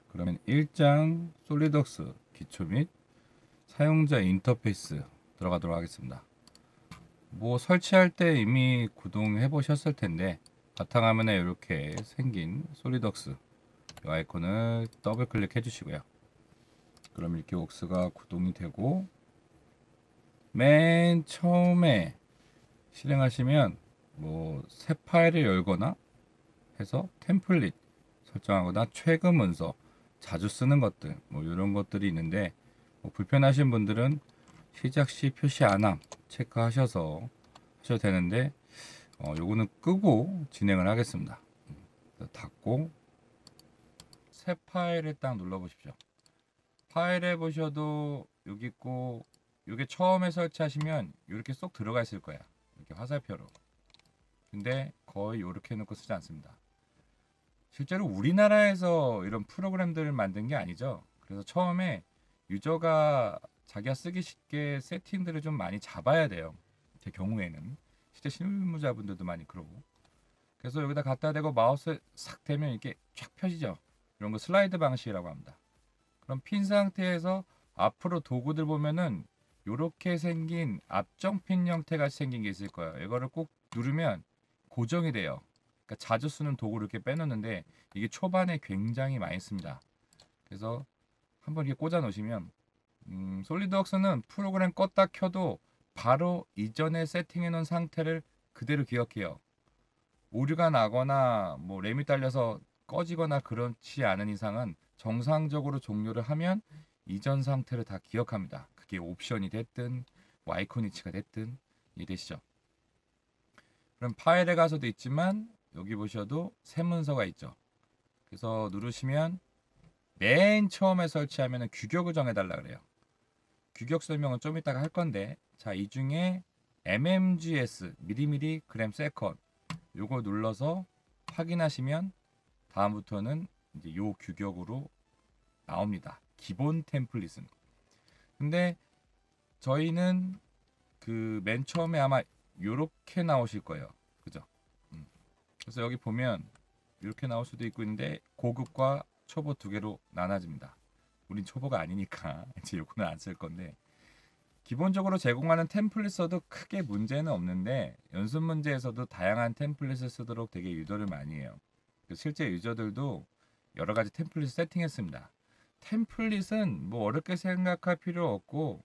그러면 1장 솔리덕스 기초 및 사용자 인터페이스 들어가도록 하겠습니다. 뭐 설치할 때 이미 구동해 보셨을 텐데 바탕화면에 이렇게 생긴 솔리덕스 이 아이콘을 더블 클릭해 주시고요. 그럼 이렇게 웍스가 구동이 되고 맨 처음에 실행하시면 뭐 새 파일을 열거나 해서 템플릿 설정하거나 최근 문서 자주 쓰는 것들 뭐 이런 것들이 있는데 뭐 불편하신 분들은 시작 시 표시 안함 체크하셔서 하셔도 되는데 요거는 끄고 진행을 하겠습니다. 닫고 새 파일을 딱 눌러 보십시오. 파일에 보셔도 여기 있고 이게 처음에 설치하시면 이렇게 쏙 들어가 있을 거야. 이렇게 화살표로. 근데 거의 이렇게 해놓고 쓰지 않습니다. 실제로 우리나라에서 이런 프로그램들을 만든 게 아니죠. 그래서 처음에 유저가 자기가 쓰기 쉽게 세팅들을 좀 많이 잡아야 돼요. 제 경우에는 실제 실무자분들도 많이 그러고. 그래서 여기다 갖다 대고 마우스 싹 대면 이렇게 쫙 펴지죠. 이런 거 슬라이드 방식이라고 합니다. 그럼 핀 상태에서 앞으로 도구들 보면은 이렇게 생긴 앞정핀 형태가 생긴 게 있을 거예요. 이거를 꼭 누르면 고정이 돼요. 그러니까 자주 쓰는 도구를 이렇게 빼놓는데 이게 초반에 굉장히 많이 씁니다. 그래서 한번 이렇게 꽂아 놓으시면 솔리드웍스는 프로그램 껐다 켜도 바로 이전에 세팅해 놓은 상태를 그대로 기억해요. 오류가 나거나 뭐 램이 딸려서 꺼지거나 그렇지 않은 이상은 정상적으로 종료를 하면 이전 상태를 다 기억합니다. 그게 옵션이 됐든 뭐 아이콘 위치가 됐든 이해되시죠? 그럼 파일에 가서도 있지만 여기 보셔도 새 문서가 있죠. 그래서 누르시면 맨 처음에 설치하면 규격을 정해달라 그래요. 규격 설명은 좀 이따가 할 건데 자, 이 중에 mmgs 미리미리 그램 세컨 요거 눌러서 확인하시면 다음부터는 이제 요 규격으로 나옵니다. 기본 템플릿은. 근데 저희는 그 맨 처음에 아마 요렇게 나오실 거예요. 그죠? 그래서 여기 보면 이렇게 나올 수도 있고 있는데 고급과 초보 두 개로 나눠집니다. 우린 초보가 아니니까 이제 요거는 안 쓸 건데 기본적으로 제공하는 템플릿 써도 크게 문제는 없는데 연습 문제에서도 다양한 템플릿을 쓰도록 되게 유도를 많이 해요. 실제 유저들도 여러 가지 템플릿 세팅했습니다. 템플릿은 뭐 어렵게 생각할 필요 없고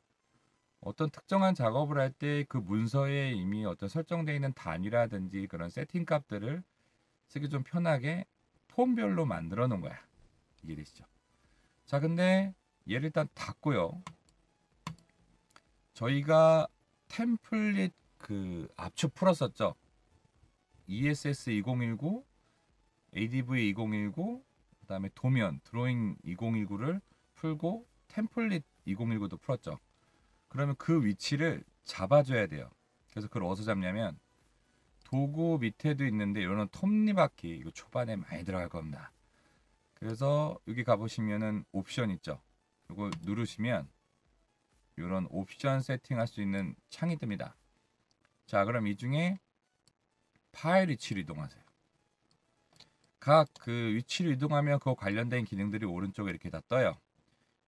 어떤 특정한 작업을 할 때 그 문서에 이미 어떤 설정되어 있는 단위라든지 그런 세팅 값들을 쓰기 좀 편하게 폼별로 만들어 놓은 거야. 이해되시죠? 자, 근데 얘를 일단 닫고요. 저희가 템플릿 그 압축 풀었었죠. ESS 2019, ADV 2019, 그다음에 도면 드로잉 2019를 풀고 템플릿 2019도 풀었죠. 그러면 그 위치를 잡아줘야 돼요. 그래서 그걸 어디서 잡냐면 도구 밑에도 있는데 이런 톱니바퀴 이거 초반에 많이 들어갈 겁니다. 그래서 여기 가보시면은 옵션 있죠. 이거 누르시면 이런 옵션 세팅할 수 있는 창이 뜹니다. 자, 그럼 이 중에 파일 위치를 이동하세요. 각 그 위치를 이동하면 그 관련된 기능들이 오른쪽에 이렇게 다 떠요.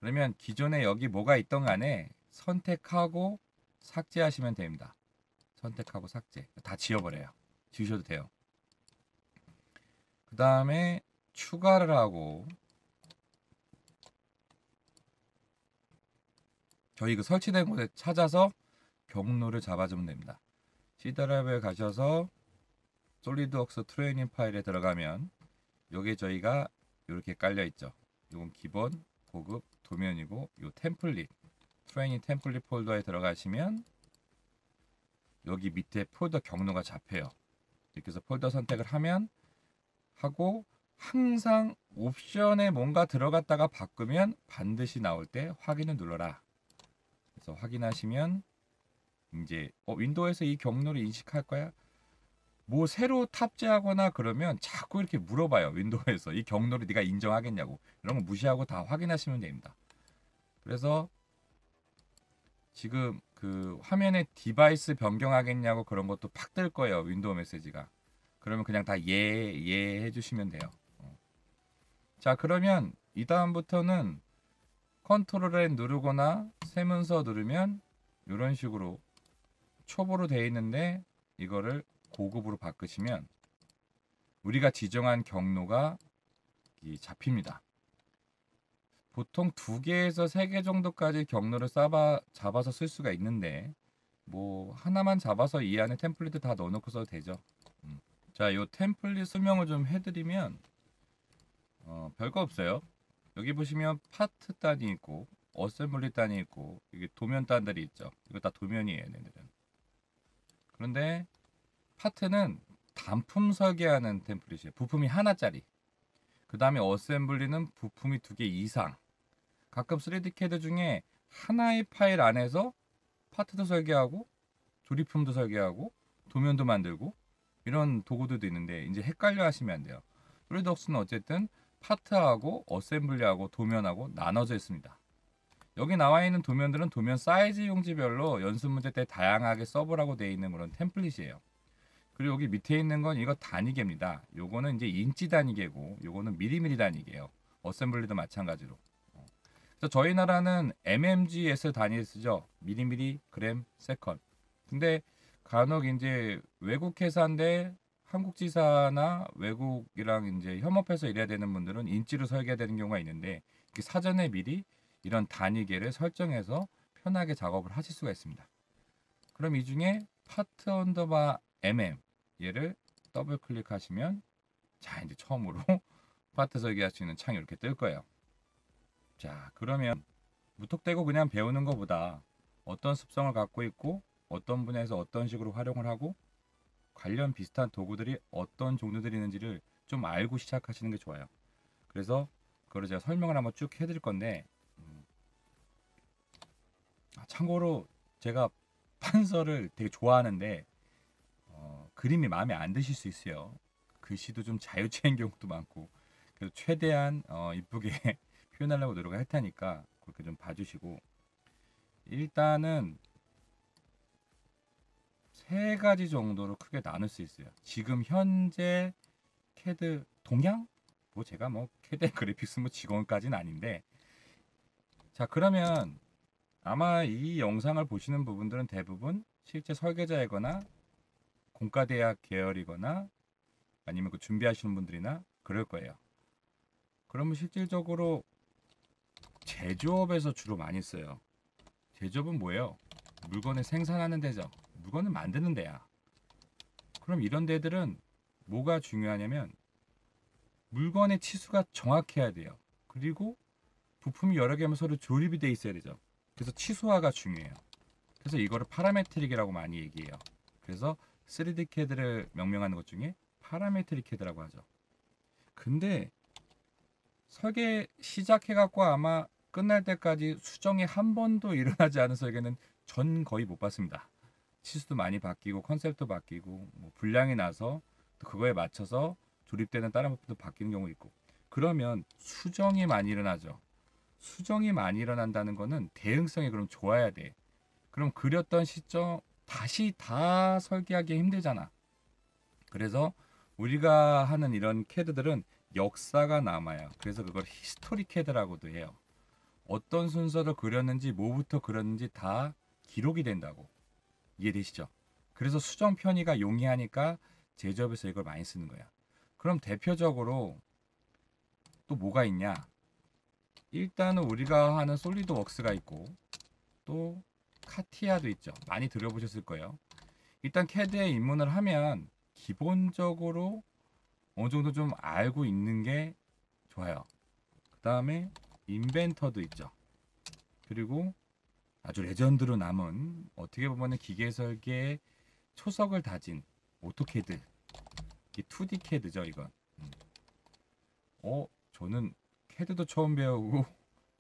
그러면 기존에 여기 뭐가 있던 간에 선택하고 삭제하시면 됩니다. 선택하고 삭제. 다 지워버려요. 지우셔도 돼요. 그 다음에 추가를 하고 저희 그 설치된 곳에 찾아서 경로를 잡아주면 됩니다. C 드라이브에 가셔서 솔리드웍스 트레이닝 파일에 들어가면 여기에 저희가 이렇게 깔려 있죠. 이건 기본, 고급, 도면이고 이 템플릿 트레이닝 템플릿 폴더에 들어가시면 여기 밑에 폴더 경로가 잡혀요. 이렇게 해서 폴더 선택을 하면 하고 항상 옵션에 뭔가 들어갔다가 바꾸면 반드시 나올 때 확인을 눌러라. 그래서 확인하시면 이제 윈도우에서 이 경로를 인식할 거야. 뭐 새로 탑재하거나 그러면 자꾸 이렇게 물어봐요. 윈도우에서 이 경로를 네가 인정하겠냐고. 이런 거 무시하고 다 확인하시면 됩니다. 그래서 지금 그 화면에 디바이스 변경하겠냐고 그런 것도 팍 뜰 거예요. 윈도우 메시지가. 그러면 그냥 다 예 해주시면 돼요. 자, 그러면 이 다음부터는 컨트롤 N 누르거나 세문서 누르면 이런 식으로 초보로 되어 있는데 이거를 고급으로 바꾸시면 우리가 지정한 경로가 잡힙니다. 보통 2개에서 3개 정도까지 경로를 잡아서 쓸 수가 있는데 뭐 하나만 잡아서 이 안에 템플릿 다 넣어놓고 써도 되죠. 자, 요 템플릿 설명을 좀 해드리면 별거 없어요. 여기 보시면 파트 단이 있고 어셈블리 단이 있고 이게 도면 단들이 있죠. 이거 다 도면이에요, 얘네들은. 그런데 파트는 단품 설계하는 템플릿이에요. 부품이 하나짜리. 그 다음에 어셈블리는 부품이 2개 이상. 가끔 3D CAD 중에 하나의 파일 안에서 파트도 설계하고 조립품도 설계하고 도면도 만들고 이런 도구들도 있는데 이제 헷갈려 하시면 안 돼요. 소리덕스는 어쨌든 파트하고 어셈블리하고 도면하고 나눠져 있습니다. 여기 나와 있는 도면들은 도면 사이즈 용지별로 연습 문제 때 다양하게 써보라고 되어 있는 그런 템플릿이에요. 그리고 여기 밑에 있는 건 이거 단위계입니다. 요거는 이제 인치 단위계고 요거는 미리미리 단위계예요. 어셈블리도 마찬가지로. 그래서 저희 나라는 mmgs 단위 쓰죠. 미리미리 그램 세컨. 근데 간혹 이제 외국 회사인데 한국 지사나 외국이랑 이제 협업해서 일해야 되는 분들은 인치로 설계되는 경우가 있는데 사전에 미리 이런 단위계를 설정해서 편하게 작업을 하실 수가 있습니다. 그럼 이 중에 파트 언더바 mm 얘를 더블 클릭하시면 자 이제 처음으로 파트 설계할 수 있는 창이 이렇게 뜰 거예요. 자, 그러면 무턱대고 그냥 배우는 것보다 어떤 습성을 갖고 있고 어떤 분야에서 어떤 식으로 활용을 하고 관련 비슷한 도구들이 어떤 종류들이 있는지를 좀 알고 시작하시는 게 좋아요. 그래서 그걸 제가 설명을 한번 쭉 해드릴 건데 참고로 제가 판서를 되게 좋아하는데 그림이 마음에 안 드실 수 있어요. 글씨도 좀 자유체인 경우도 많고 그래서 최대한 이쁘게 표현하려고 노력을 할 테니까 그렇게 좀 봐주시고 일단은 3가지 정도로 크게 나눌 수 있어요. 지금 현재 캐드 동향? 뭐 제가 뭐 캐드 그래픽스 뭐 직원까지는 아닌데 자 그러면 아마 이 영상을 보시는 부분들은 대부분 실제 설계자이거나 공과대학 계열이거나 아니면 그 준비하시는 분들이나 그럴 거예요. 그러면 실질적으로 제조업에서 주로 많이 써요. 제조업은 뭐예요? 물건을 생산하는 데죠. 물건을 만드는 데야. 그럼 이런 데들은 뭐가 중요하냐면 물건의 치수가 정확해야 돼요. 그리고 부품이 여러 개면 서로 조립이 돼 있어야 되죠. 그래서 치수화가 중요해요. 그래서 이거를 파라메트릭이라고 많이 얘기해요. 그래서 3D CAD를 명명하는 것 중에 파라메트릭 CAD라고 하죠. 근데 설계 시작해갖고 아마 끝날 때까지 수정이 한 번도 일어나지 않은 설계는 전 거의 못 봤습니다. 치수도 많이 바뀌고 컨셉도 바뀌고 뭐 분량이 나서 또 그거에 맞춰서 조립되는 다른 부분도 바뀌는 경우 있고 그러면 수정이 많이 일어나죠. 수정이 많이 일어난다는 거는 대응성이 그럼 좋아야 돼. 그럼 그렸던 시점 다시 다 설계하기 힘들잖아. 그래서 우리가 하는 이런 캐드들은 역사가 남아요. 그래서 그걸 히스토리 캐드라고도 해요. 어떤 순서로 그렸는지 뭐부터 그렸는지 다 기록이 된다고. 이해되시죠? 그래서 수정 편의가 용이하니까 제조업에서 이걸 많이 쓰는 거야. 그럼 대표적으로 또 뭐가 있냐? 일단은 우리가 하는 솔리드웍스가 있고 또 카티아도 있죠. 많이 들어보셨을 거예요. 일단 캐드에 입문을 하면 기본적으로 어느 정도 좀 알고 있는 게 좋아요. 그 다음에 인벤터도 있죠. 그리고 아주 레전드로 남은 어떻게 보면 기계 설계의 초석을 다진 오토캐드. 이 2D 캐드죠, 이건. 저는 캐드도 처음 배우고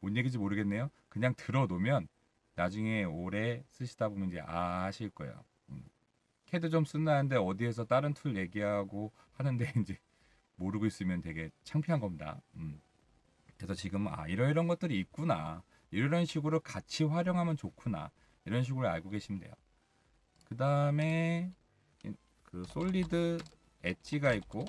뭔 얘기인지 모르겠네요. 그냥 들어놓으면 나중에 오래 쓰시다 보면 이제 아실 거예요. 캐드 좀 쓴다는데 어디에서 다른 툴 얘기하고 하는데 이제 모르고 있으면 되게 창피한 겁니다. 그래서 지금 이런 것들이 있구나. 이런 식으로 같이 활용하면 좋구나. 이런 식으로 알고 계시면 돼요. 그 다음에 그 솔리드 엣지가 있고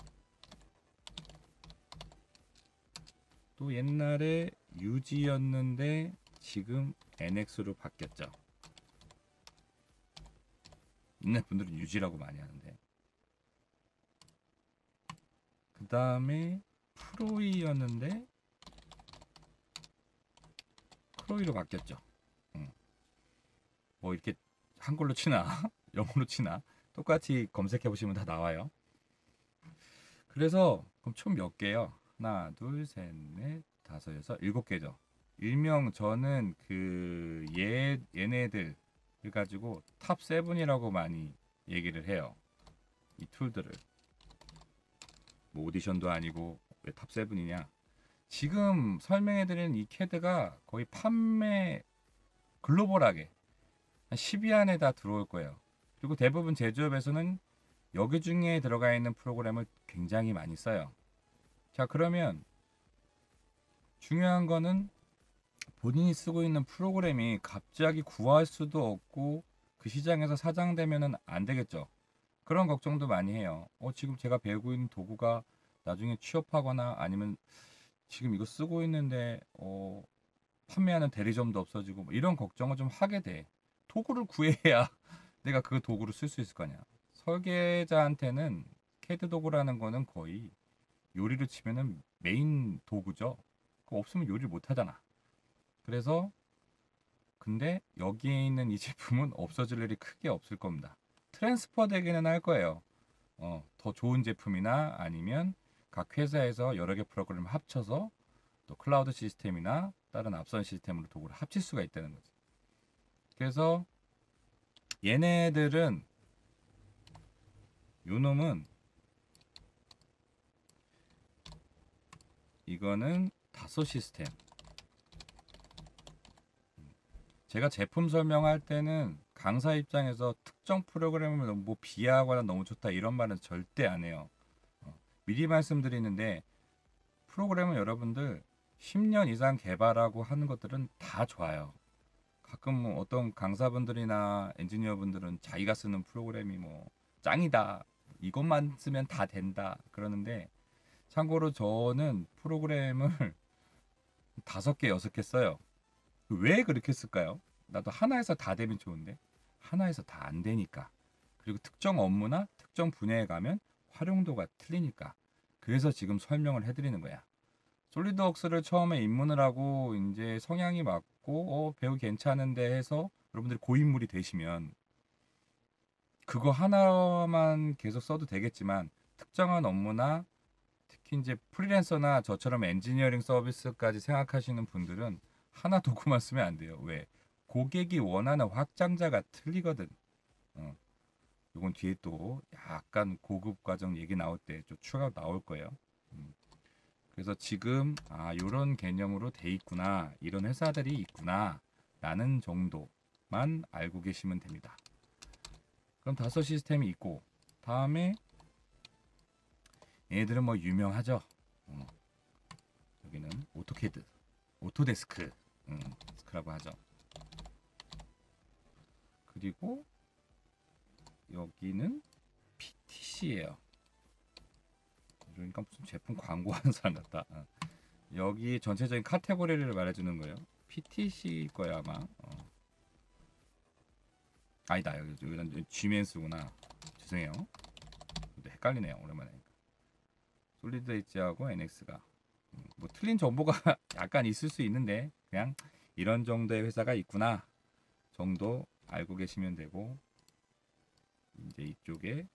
또 옛날에 UG였는데 지금 NX로 바뀌었죠. 옛날 분들은 UG라고 많이 하는데. 그 다음에 프로이였는데 크로이로 바뀌었죠. 뭐 이렇게 한글로 치나 영어로 치나 똑같이 검색해 보시면 다 나와요. 그래서 그럼 총 몇 개요? 하나, 둘, 셋, 넷, 다섯, 여섯, 일곱 개죠. 일명 저는 얘네들 가지고 탑 7이라고 많이 얘기를 해요. 이 툴들을. 뭐 오디션도 아니고 왜 탑 7이냐? 지금 설명해드리는 이 캐드가 거의 판매 글로벌하게 한 10위 안에 다 들어올 거예요. 그리고 대부분 제조업에서는 여기 중에 들어가 있는 프로그램을 굉장히 많이 써요. 자, 그러면 중요한 거는 본인이 쓰고 있는 프로그램이 갑자기 구할 수도 없고 그 시장에서 사장되면은 안 되겠죠. 그런 걱정도 많이 해요. 지금 제가 배우고 있는 도구가 나중에 취업하거나 아니면 지금 이거 쓰고 있는데 판매하는 대리점도 없어지고 뭐 이런 걱정을 좀 하게 돼. 도구를 구해야 내가 그 도구를 쓸 수 있을 거냐. 설계자한테는 캐드 도구라는 거는 거의 요리를 치면은 메인 도구죠. 그거 없으면 요리를 못 하잖아. 그래서 근데 여기에 있는 이 제품은 없어질 일이 크게 없을 겁니다. 트랜스퍼 되기는 할 거예요. 더 좋은 제품이나 아니면 각 회사에서 여러 개 프로그램을 합쳐서 또 클라우드 시스템이나 다른 앞선 시스템으로 도구를 합칠 수가 있다는 거지. 그래서 얘네들은 요놈은 이거는 다소 시스템. 제가 제품 설명할 때는 강사 입장에서 특정 프로그램을 너무 비하하거나 너무 좋다 이런 말은 절대 안 해요. 미리 말씀드리는데 프로그램은 여러분들 10년 이상 개발하고 하는 것들은 다 좋아요. 가끔 뭐 어떤 강사분들이나 엔지니어분들은 자기가 쓰는 프로그램이 뭐 짱이다. 이것만 쓰면 다 된다. 그러는데 참고로 저는 프로그램을 5개, 6개 써요. 왜 그렇게 쓸까요? 나도 하나에서 다 되면 좋은데 하나에서 다 안 되니까. 그리고 특정 업무나 특정 분야에 가면 활용도가 틀리니까. 그래서 지금 설명을 해드리는 거야. 솔리드웍스를 처음에 입문을 하고 이제 성향이 맞고 배우기 괜찮은데 해서 여러분들이 고인물이 되시면 그거 하나만 계속 써도 되겠지만 특정한 업무나 특히 이제 프리랜서나 저처럼 엔지니어링 서비스까지 생각하시는 분들은 하나 도구만 쓰면 안 돼요. 왜? 고객이 원하는 확장자가 틀리거든. 어. 이건 뒤에 또 약간 고급 과정 얘기 나올 때 좀 추가 나올 거예요. 그래서 지금 이런 개념으로 돼 있구나, 이런 회사들이 있구나 라는 정도만 알고 계시면 됩니다. 그럼 다섯 시스템이 있고 다음에 얘네들은 뭐 유명하죠. 여기는 오토캐드, 오토데스크, 데스크라고 하죠. 그리고 여기는 PTC예요. 그러니까 무슨 제품 광고하는 사람 같다. 여기 전체적인 카테고리를 말해주는 거예요. PTC 거야 아마. 아니다, 여기는 G맨스구나. 죄송해요. 헷갈리네요. 오랜만에. 솔리드 엣지하고 NX가 뭐 틀린 정보가 약간 있을 수 있는데 그냥 이런 정도의 회사가 있구나 정도 알고 계시면 되고, 이제 이쪽에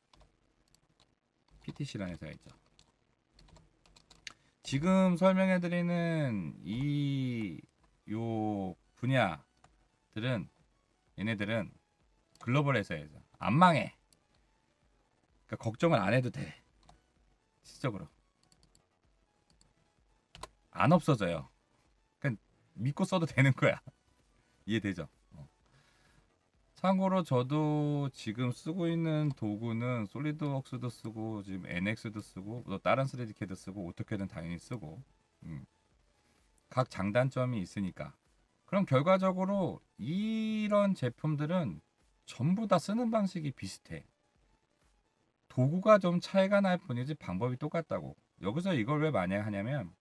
PTC라는 회사가 있죠. 지금 설명해드리는 요 분야들은 얘네들은 글로벌 회사에서 안 망해. 그러니까 걱정을 안 해도 돼. 실적으로 안 없어져요. 그냥 믿고 써도 되는 거야. 이해되죠? 참고로 저도 지금 쓰고 있는 도구는 솔리드웍스도 쓰고 지금 NX도 쓰고 또 다른 3D CAD 쓰고 오토캐드는 당연히 쓰고 각 장단점이 있으니까. 그럼 결과적으로 이런 제품들은 전부 다 쓰는 방식이 비슷해. 도구가 좀 차이가 날 뿐이지 방법이 똑같다고. 여기서 이걸 왜 많이 하냐면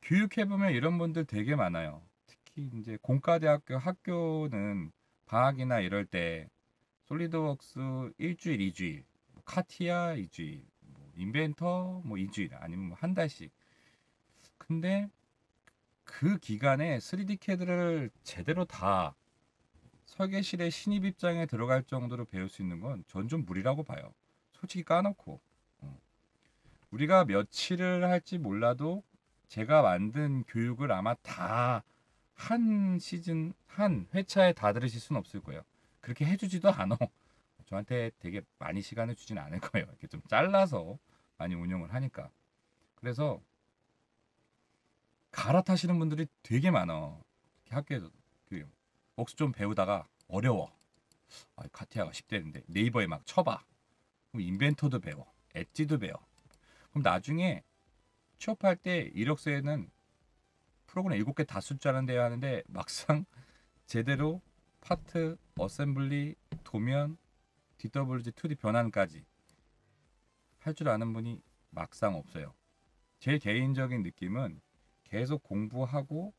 교육해보면 이런 분들 되게 많아요. 특히 이제 공과대학교 학교는 방학이나 이럴 때 솔리드웍스 일주일, 이주일, 뭐 카티아 이주일, 뭐 인벤터 뭐 이주일, 아니면 뭐한 달씩. 근데 그 기간에 3D CAD를 제대로 다 설계실의 신입 입장에 들어갈 정도로 배울 수 있는 건 전 좀 무리라고 봐요. 솔직히 까놓고. 어. 우리가 며칠을 할지 몰라도 제가 만든 교육을 아마 다 한 시즌, 한 회차에 다 들으실 수는 없을 거예요. 그렇게 해주지도 않아. 저한테 되게 많이 시간을 주진 않을 거예요. 이렇게 좀 잘라서 많이 운영을 하니까. 그래서 갈아타시는 분들이 되게 많아. 학교에서 그 억수 좀 배우다가 어려워. 아, 카티아가 10대인데 네이버에 막 쳐봐. 그럼 인벤터도 배워. 엣지도 배워. 그럼 나중에 취업할 때 이력서에는 프로그램 7개 다 쓸 줄 아는데요 하는데 막상 제대로 파트, 어셈블리, 도면, DWG 2D 변환까지 할 줄 아는 분이 막상 없어요. 제 개인적인 느낌은 계속 공부하고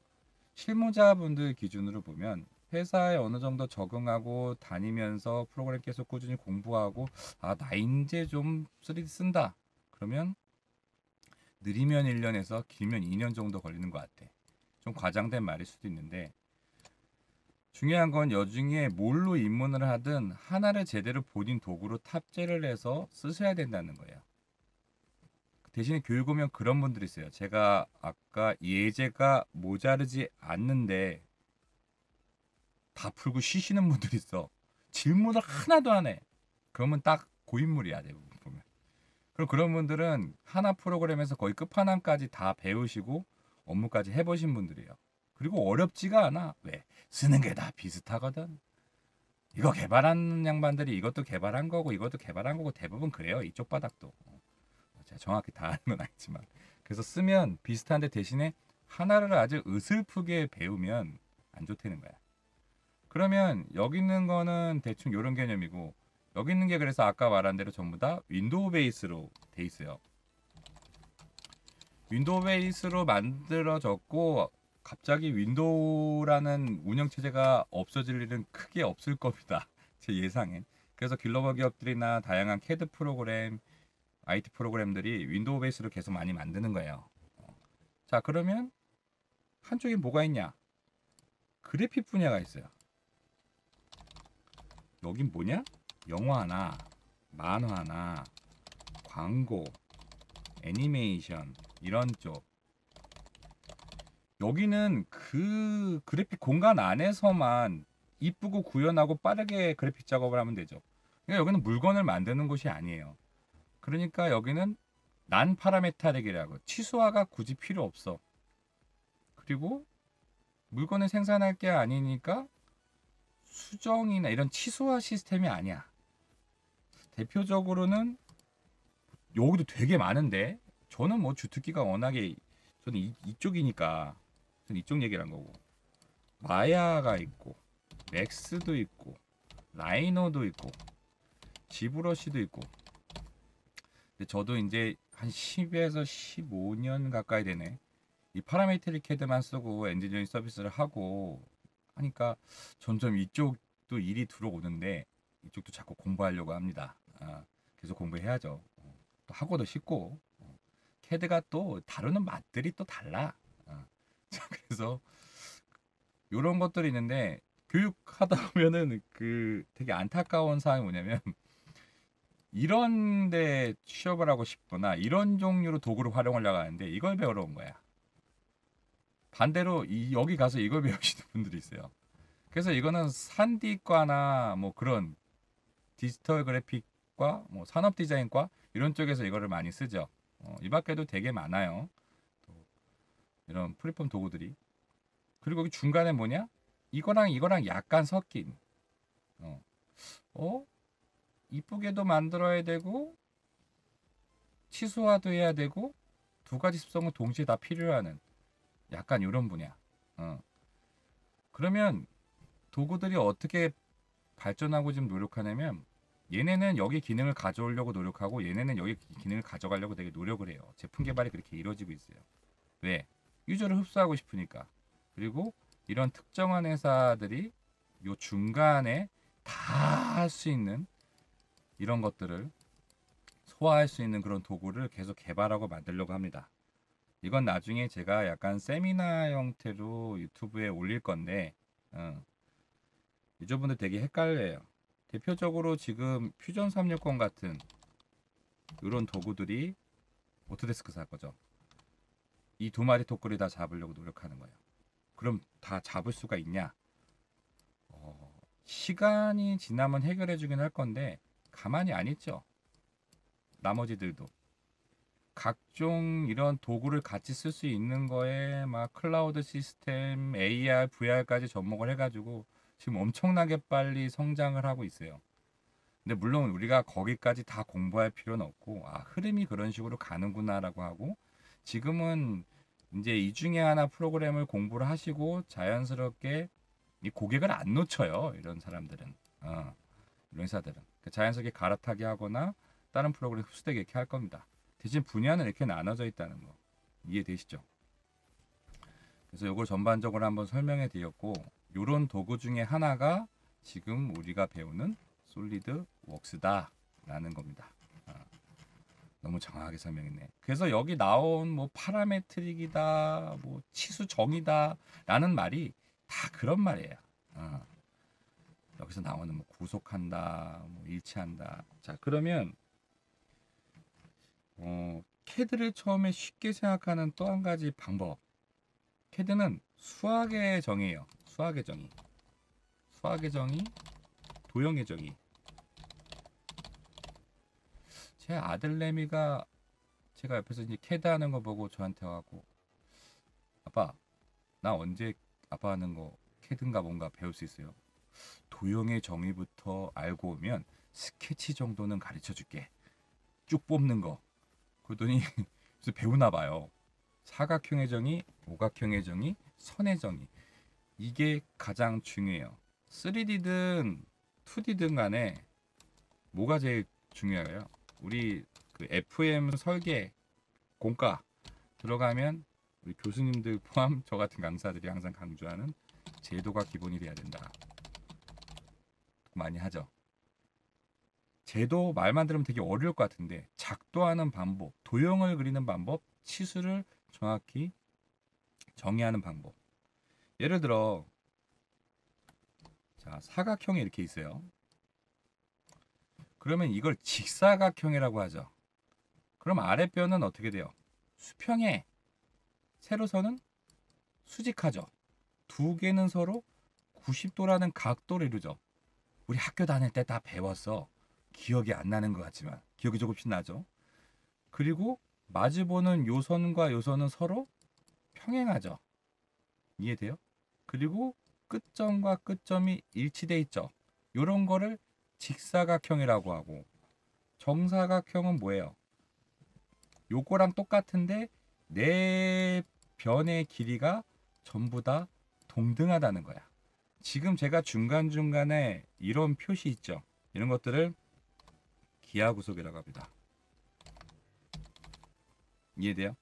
실무자분들 기준으로 보면 회사에 어느 정도 적응하고 다니면서 프로그램 계속 꾸준히 공부하고 아, 나 이제 좀 3D 쓴다. 그러면 느리면 1년에서 길면 2년 정도 걸리는 것 같아. 좀 과장된 말일 수도 있는데 중요한 건 여중에 뭘로 입문을 하든 하나를 제대로 본인 도구로 탑재를 해서 쓰셔야 된다는 거예요. 대신에 교육 오면 그런 분들이 있어요. 제가 아까 예제가 모자르지 않는데 다 풀고 쉬시는 분들이 있어. 질문을 하나도 안 해. 그러면 딱 고인물이야, 대부분 보면. 그럼 그런 분들은 하나 프로그램에서 거의 끝판왕까지 다 배우시고 업무까지 해보신 분들이에요. 그리고 어렵지가 않아. 왜? 쓰는 게 다 비슷하거든. 이거 개발한 양반들이 이것도 개발한 거고 이것도 개발한 거고 대부분 그래요. 이쪽 바닥도. 제가 정확히 다 아는 건 아니지만. 그래서 쓰면 비슷한데 대신에 하나를 아주 으슬프게 배우면 안 좋다는 거야. 그러면 여기 있는 거는 대충 이런 개념이고 여기 있는 게 그래서 아까 말한 대로 전부 다 윈도우 베이스로 돼 있어요. 윈도우 베이스로 만들어졌고 갑자기 윈도우라는 운영체제가 없어질 일은 크게 없을 겁니다. 제 예상엔. 그래서 글로벌 기업들이나 다양한 CAD 프로그램, IT 프로그램들이 윈도우 베이스로 계속 많이 만드는 거예요. 자, 그러면 한쪽에 뭐가 있냐? 그래픽 분야가 있어요. 여긴 뭐냐? 영화나 만화나 광고, 애니메이션 이런 쪽. 여기는 그 그래픽 공간 안에서만 이쁘고 구현하고 빠르게 그래픽 작업을 하면 되죠. 그러니까 여기는 물건을 만드는 곳이 아니에요. 그러니까 여기는 난 파라메타릭이라고 치수화가 굳이 필요 없어. 그리고 물건을 생산할 게 아니니까 수정이나 이런 치수화 시스템이 아니야. 대표적으로는 여기도 되게 많은데 저는 뭐 주특기가 워낙에 저는 이쪽이니까 저는 이쪽 얘기를 한 거고 마야가 있고 맥스도 있고 라이노도 있고 지브러시도 있고 근데 저도 이제 한 10에서 15년 가까이 되네 이 파라메트릭 캐드만 쓰고 엔지니어링 서비스를 하고 하니까 점점 이쪽도 일이 들어오는데 이쪽도 자꾸 공부하려고 합니다. 계속 공부해야죠. 또 하고도 싶고 캐드가 또 다루는 맛들이 또 달라. 자, 그래서 이런 것들이 있는데 교육하다 보면은 그 되게 안타까운 사항이 뭐냐면 이런데 취업을 하고 싶거나 이런 종류로 도구를 활용하려고 하는데 이걸 배우러 온 거야. 반대로 여기 가서 이걸 배우시는 분들이 있어요. 그래서 이거는 산디과나 뭐 그런 디지털 그래픽과 뭐 산업 디자인과 이런 쪽에서 이거를 많이 쓰죠. 이 밖에도 되게 많아요. 또 이런 플랫폼 도구들이. 그리고 여기 중간에 뭐냐? 이거랑 이거랑 약간 섞인. 어, 이쁘게도 만들어야 되고 치수화도 해야 되고 두 가지 습성은 동시에 다 필요하는 약간 이런 분야. 그러면 도구들이 어떻게 발전하고 지금 노력하냐면 얘네는 여기 기능을 가져오려고 노력하고 얘네는 여기 기능을 가져가려고 되게 노력을 해요. 제품 개발이 그렇게 이루어지고 있어요. 왜? 유저를 흡수하고 싶으니까. 그리고 이런 특정한 회사들이 요 중간에 다 할 수 있는 이런 것들을 소화할 수 있는 그런 도구를 계속 개발하고 만들려고 합니다. 이건 나중에 제가 약간 세미나 형태로 유튜브에 올릴 건데, 유저분들 되게 헷갈려요. 대표적으로 지금 퓨전 360 같은 이런 도구들이 오토데스크사 거죠. 이 두 마리 토끼를 다 잡으려고 노력하는 거예요. 그럼 다 잡을 수가 있냐? 시간이 지나면 해결해 주긴 할 건데 가만히 안 있죠. 나머지들도 각종 이런 도구를 같이 쓸 수 있는 거에 막 클라우드 시스템, AR, VR까지 접목을 해가지고 지금 엄청나게 빨리 성장을 하고 있어요. 근데 물론 우리가 거기까지 다 공부할 필요는 없고, 아, 흐름이 그런 식으로 가는구나라고 하고, 지금은 이제 이 중에 하나 프로그램을 공부를 하시고 자연스럽게 이 고객을 안 놓쳐요. 이런 사람들은. 이런 회사들은. 자연스럽게 갈아타게 하거나 다른 프로그램 흡수되게 이렇게 할 겁니다. 대신 분야는 이렇게 나눠져 있다는 거. 이해되시죠? 그래서 이걸 전반적으로 한번 설명해 드렸고, 이런 도구 중에 하나가 지금 우리가 배우는 솔리드 웍스다라는 겁니다. 너무 정확하게 설명했네. 그래서 여기 나온 뭐 파라메트릭이다, 뭐 치수 정의다라는 말이 다 그런 말이에요. 여기서 나오는 뭐 구속한다, 뭐 일치한다. 자, 그러면 캐드를 처음에 쉽게 생각하는 또 한 가지 방법. 캐드는 수학의 정의예요. 수학의 정의. 수학의 정의, 도형의 정의. 제 아들 레미가 제가 옆에서 이제 캐드 하는 거 보고 저한테 와고, 아빠, 나 언제 아빠 하는 거 캐드인가 뭔가 배울 수 있어요? 도형의 정의부터 알고 오면 스케치 정도는 가르쳐 줄게. 쭉 뽑는 거. 그러더니 그래서 배우나 봐요. 사각형의 정의, 오각형의 정의, 선의 정의. 이게 가장 중요해요. 3D든 2D든 간에 뭐가 제일 중요해요? 우리 그 FM 설계 공과 들어가면 우리 교수님들 포함 저 같은 강사들이 항상 강조하는 제도가 기본이 돼야 된다. 많이 하죠. 제도 말만 들으면 되게 어려울 것 같은데 작도하는 방법, 도형을 그리는 방법, 치수를 정확히 정의하는 방법. 예를 들어 자, 사각형이 이렇게 있어요. 그러면 이걸 직사각형이라고 하죠. 그럼 아랫뼈는 어떻게 돼요? 수평에 세로선은 수직하죠. 두 개는 서로 90도라는 각도를 이루죠. 우리 학교 다닐 때 다 배웠어. 기억이 안 나는 것 같지만 기억이 조금씩 나죠. 그리고 마주보는 요선과 요선은 서로 평행하죠. 이해돼요? 그리고 끝점과 끝점이 일치돼 있죠. 이런 거를 직사각형이라고 하고, 정사각형은 뭐예요? 요거랑 똑같은데 네 변의 길이가 전부 다 동등하다는 거야. 지금 제가 중간중간에 이런 표시 있죠. 이런 것들을 기하구속이라고 합니다. 이해돼요?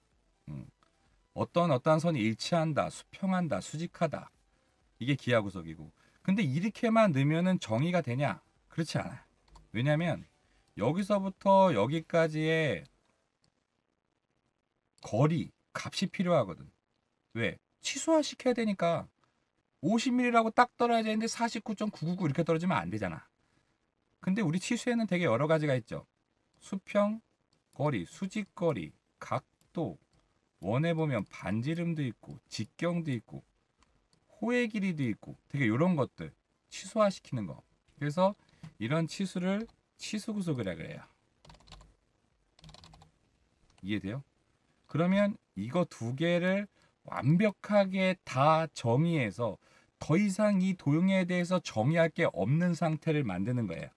어떤 선이 일치한다, 수평한다, 수직하다. 이게 기하구속이고. 근데 이렇게만 넣으면은 정의가 되냐? 그렇지 않아요. 왜냐면 여기서부터 여기까지의 거리, 값이 필요하거든. 왜? 치수화 시켜야 되니까 50mm라고 딱 떨어야 되는데 49.999 이렇게 떨어지면 안 되잖아. 근데 우리 치수에는 되게 여러 가지가 있죠. 수평, 거리, 수직 거리, 각도, 원에 보면 반지름도 있고 직경도 있고 호의 길이도 있고 되게 이런 것들 치수화 시키는 거. 그래서 이런 치수를 치수구속이라 그래요. 이해돼요? 그러면 이거 두 개를 완벽하게 다 정의해서 더 이상 이 도형에 대해서 정의할 게 없는 상태를 만드는 거예요.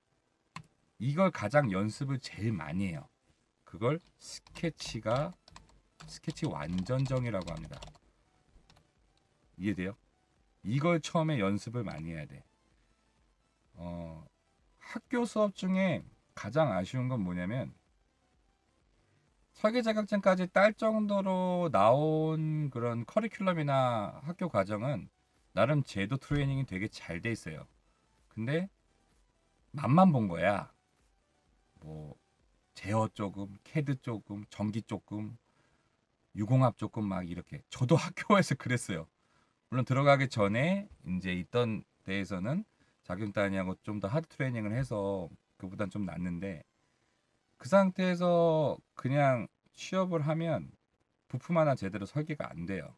이걸 가장 연습을 제일 많이 해요. 그걸 스케치 완전정의라고 합니다. 이해돼요? 이걸 처음에 연습을 많이 해야 돼. 학교 수업 중에 가장 아쉬운 건 뭐냐면 설계 자격증까지 딸 정도로 나온 그런 커리큘럼이나 학교 과정은 나름 제도 트레이닝이 되게 잘 돼 있어요. 근데 맛만 본 거야. 뭐 제어 조금, 캐드 조금, 전기 조금, 유공합 조금 막 이렇게. 저도 학교에서 그랬어요. 물론 들어가기 전에 이제 있던 데에서는 자격증 따냐고 좀 더 하드 트레이닝을 해서 그보단 좀 낫는데 그 상태에서 그냥 취업을 하면 부품 하나 제대로 설계가 안 돼요.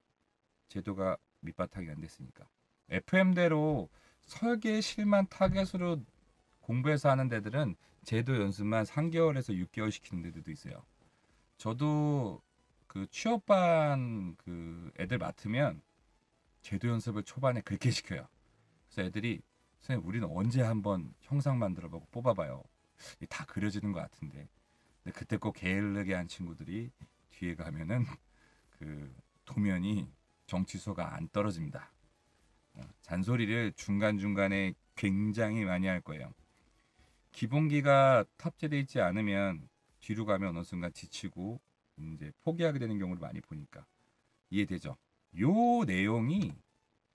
제도가 밑바탕이 안 됐으니까. FM대로 설계실만 타겟으로 공부해서 하는 데들은 제도 연습만 3개월에서 6개월 시키는 데들도 있어요. 저도 그 취업반 그 애들 맡으면 제도 연습을 초반에 그렇게 시켜요. 그래서 애들이 선생님 우리는 언제 한번 형상 만들어보고 뽑아봐요. 다 그려지는 것 같은데. 근데 그때 꼭 게을르게 한 친구들이 뒤에 가면은 그 도면이 정치소가 안 떨어집니다. 잔소리를 중간중간에 굉장히 많이 할 거예요. 기본기가 탑재되어 있지 않으면 뒤로 가면 어느 순간 지치고 이제 포기하게 되는 경우를 많이 보니까 이해되죠? 요 내용이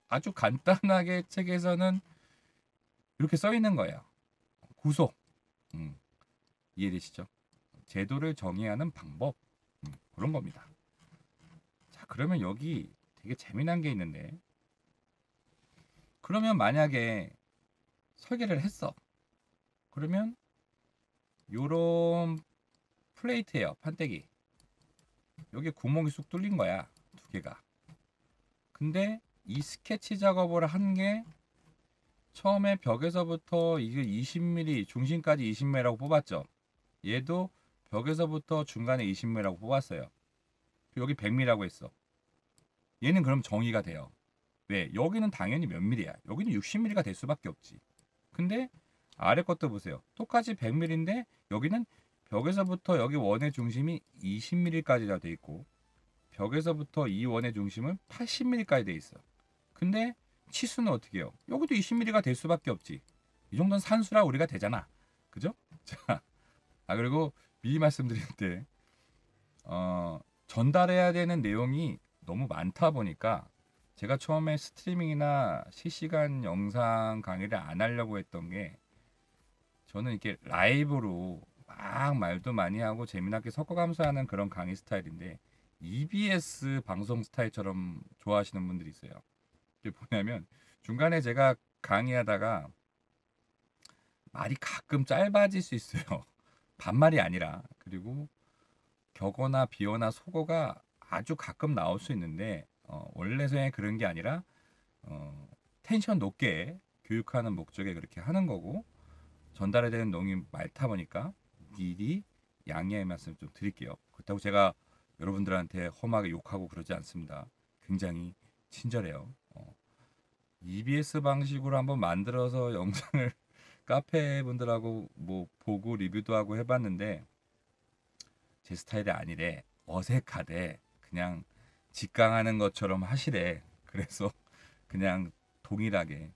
아주 간단하게 책에서는 이렇게 써 있는 거예요. 구속. 이해되시죠? 제도를 정의하는 방법. 그런 겁니다. 자, 그러면 여기 되게 재미난 게 있는데 그러면 만약에 설계를 했어. 그러면 요런 플레이트예요. 판때기. 여기 구멍이 쑥 뚫린 거야. 두 개가. 근데 이 스케치 작업을 한 게 처음에 벽에서부터 이게 20mm 중심까지 20mm라고 뽑았죠. 얘도 벽에서부터 중간에 20mm라고 뽑았어요. 여기 100mm라고 했어. 얘는 그럼 정의가 돼요. 왜? 여기는 당연히 몇 mm야. 여기는 60mm가 될 수밖에 없지. 근데 아래 것도 보세요. 똑같이 100mm인데 여기는 벽에서부터 여기 원의 중심이 20mm까지가 돼 있고 벽에서부터 이 원의 중심은 80mm까지 돼 있어. 근데 치수는 어떻게 해요? 여기도 20mm가 될 수밖에 없지. 이 정도는 산수라 우리가 되잖아. 그죠? 자, 그리고 미리 말씀드릴 때 전달해야 되는 내용이 너무 많다 보니까 제가 처음에 스트리밍이나 실시간 영상 강의를 안 하려고 했던 게 저는 이렇게 라이브로 막 말도 많이 하고 재미나게 섞어가면서 하는 그런 강의 스타일인데 EBS 방송 스타일처럼 좋아하시는 분들이 있어요. 이게 뭐냐면 중간에 제가 강의하다가 말이 가끔 짧아질 수 있어요. 반말이 아니라. 그리고 격어나 비어나 속어가 아주 가끔 나올 수 있는데 원래서야 그런 게 아니라 텐션 높게 교육하는 목적에 그렇게 하는 거고 전달해야 되는 내용이 많다 보니까 미리 양해의 말씀 좀 드릴게요. 그렇다고 제가 여러분들한테 험하게 욕하고 그러지 않습니다. 굉장히 친절해요. EBS 방식으로 한번 만들어서 영상을 카페 분들하고 뭐 보고 리뷰도 하고 해봤는데 제 스타일이 아니래. 어색하대. 그냥 직강하는 것처럼 하시래. 그래서 그냥 동일하게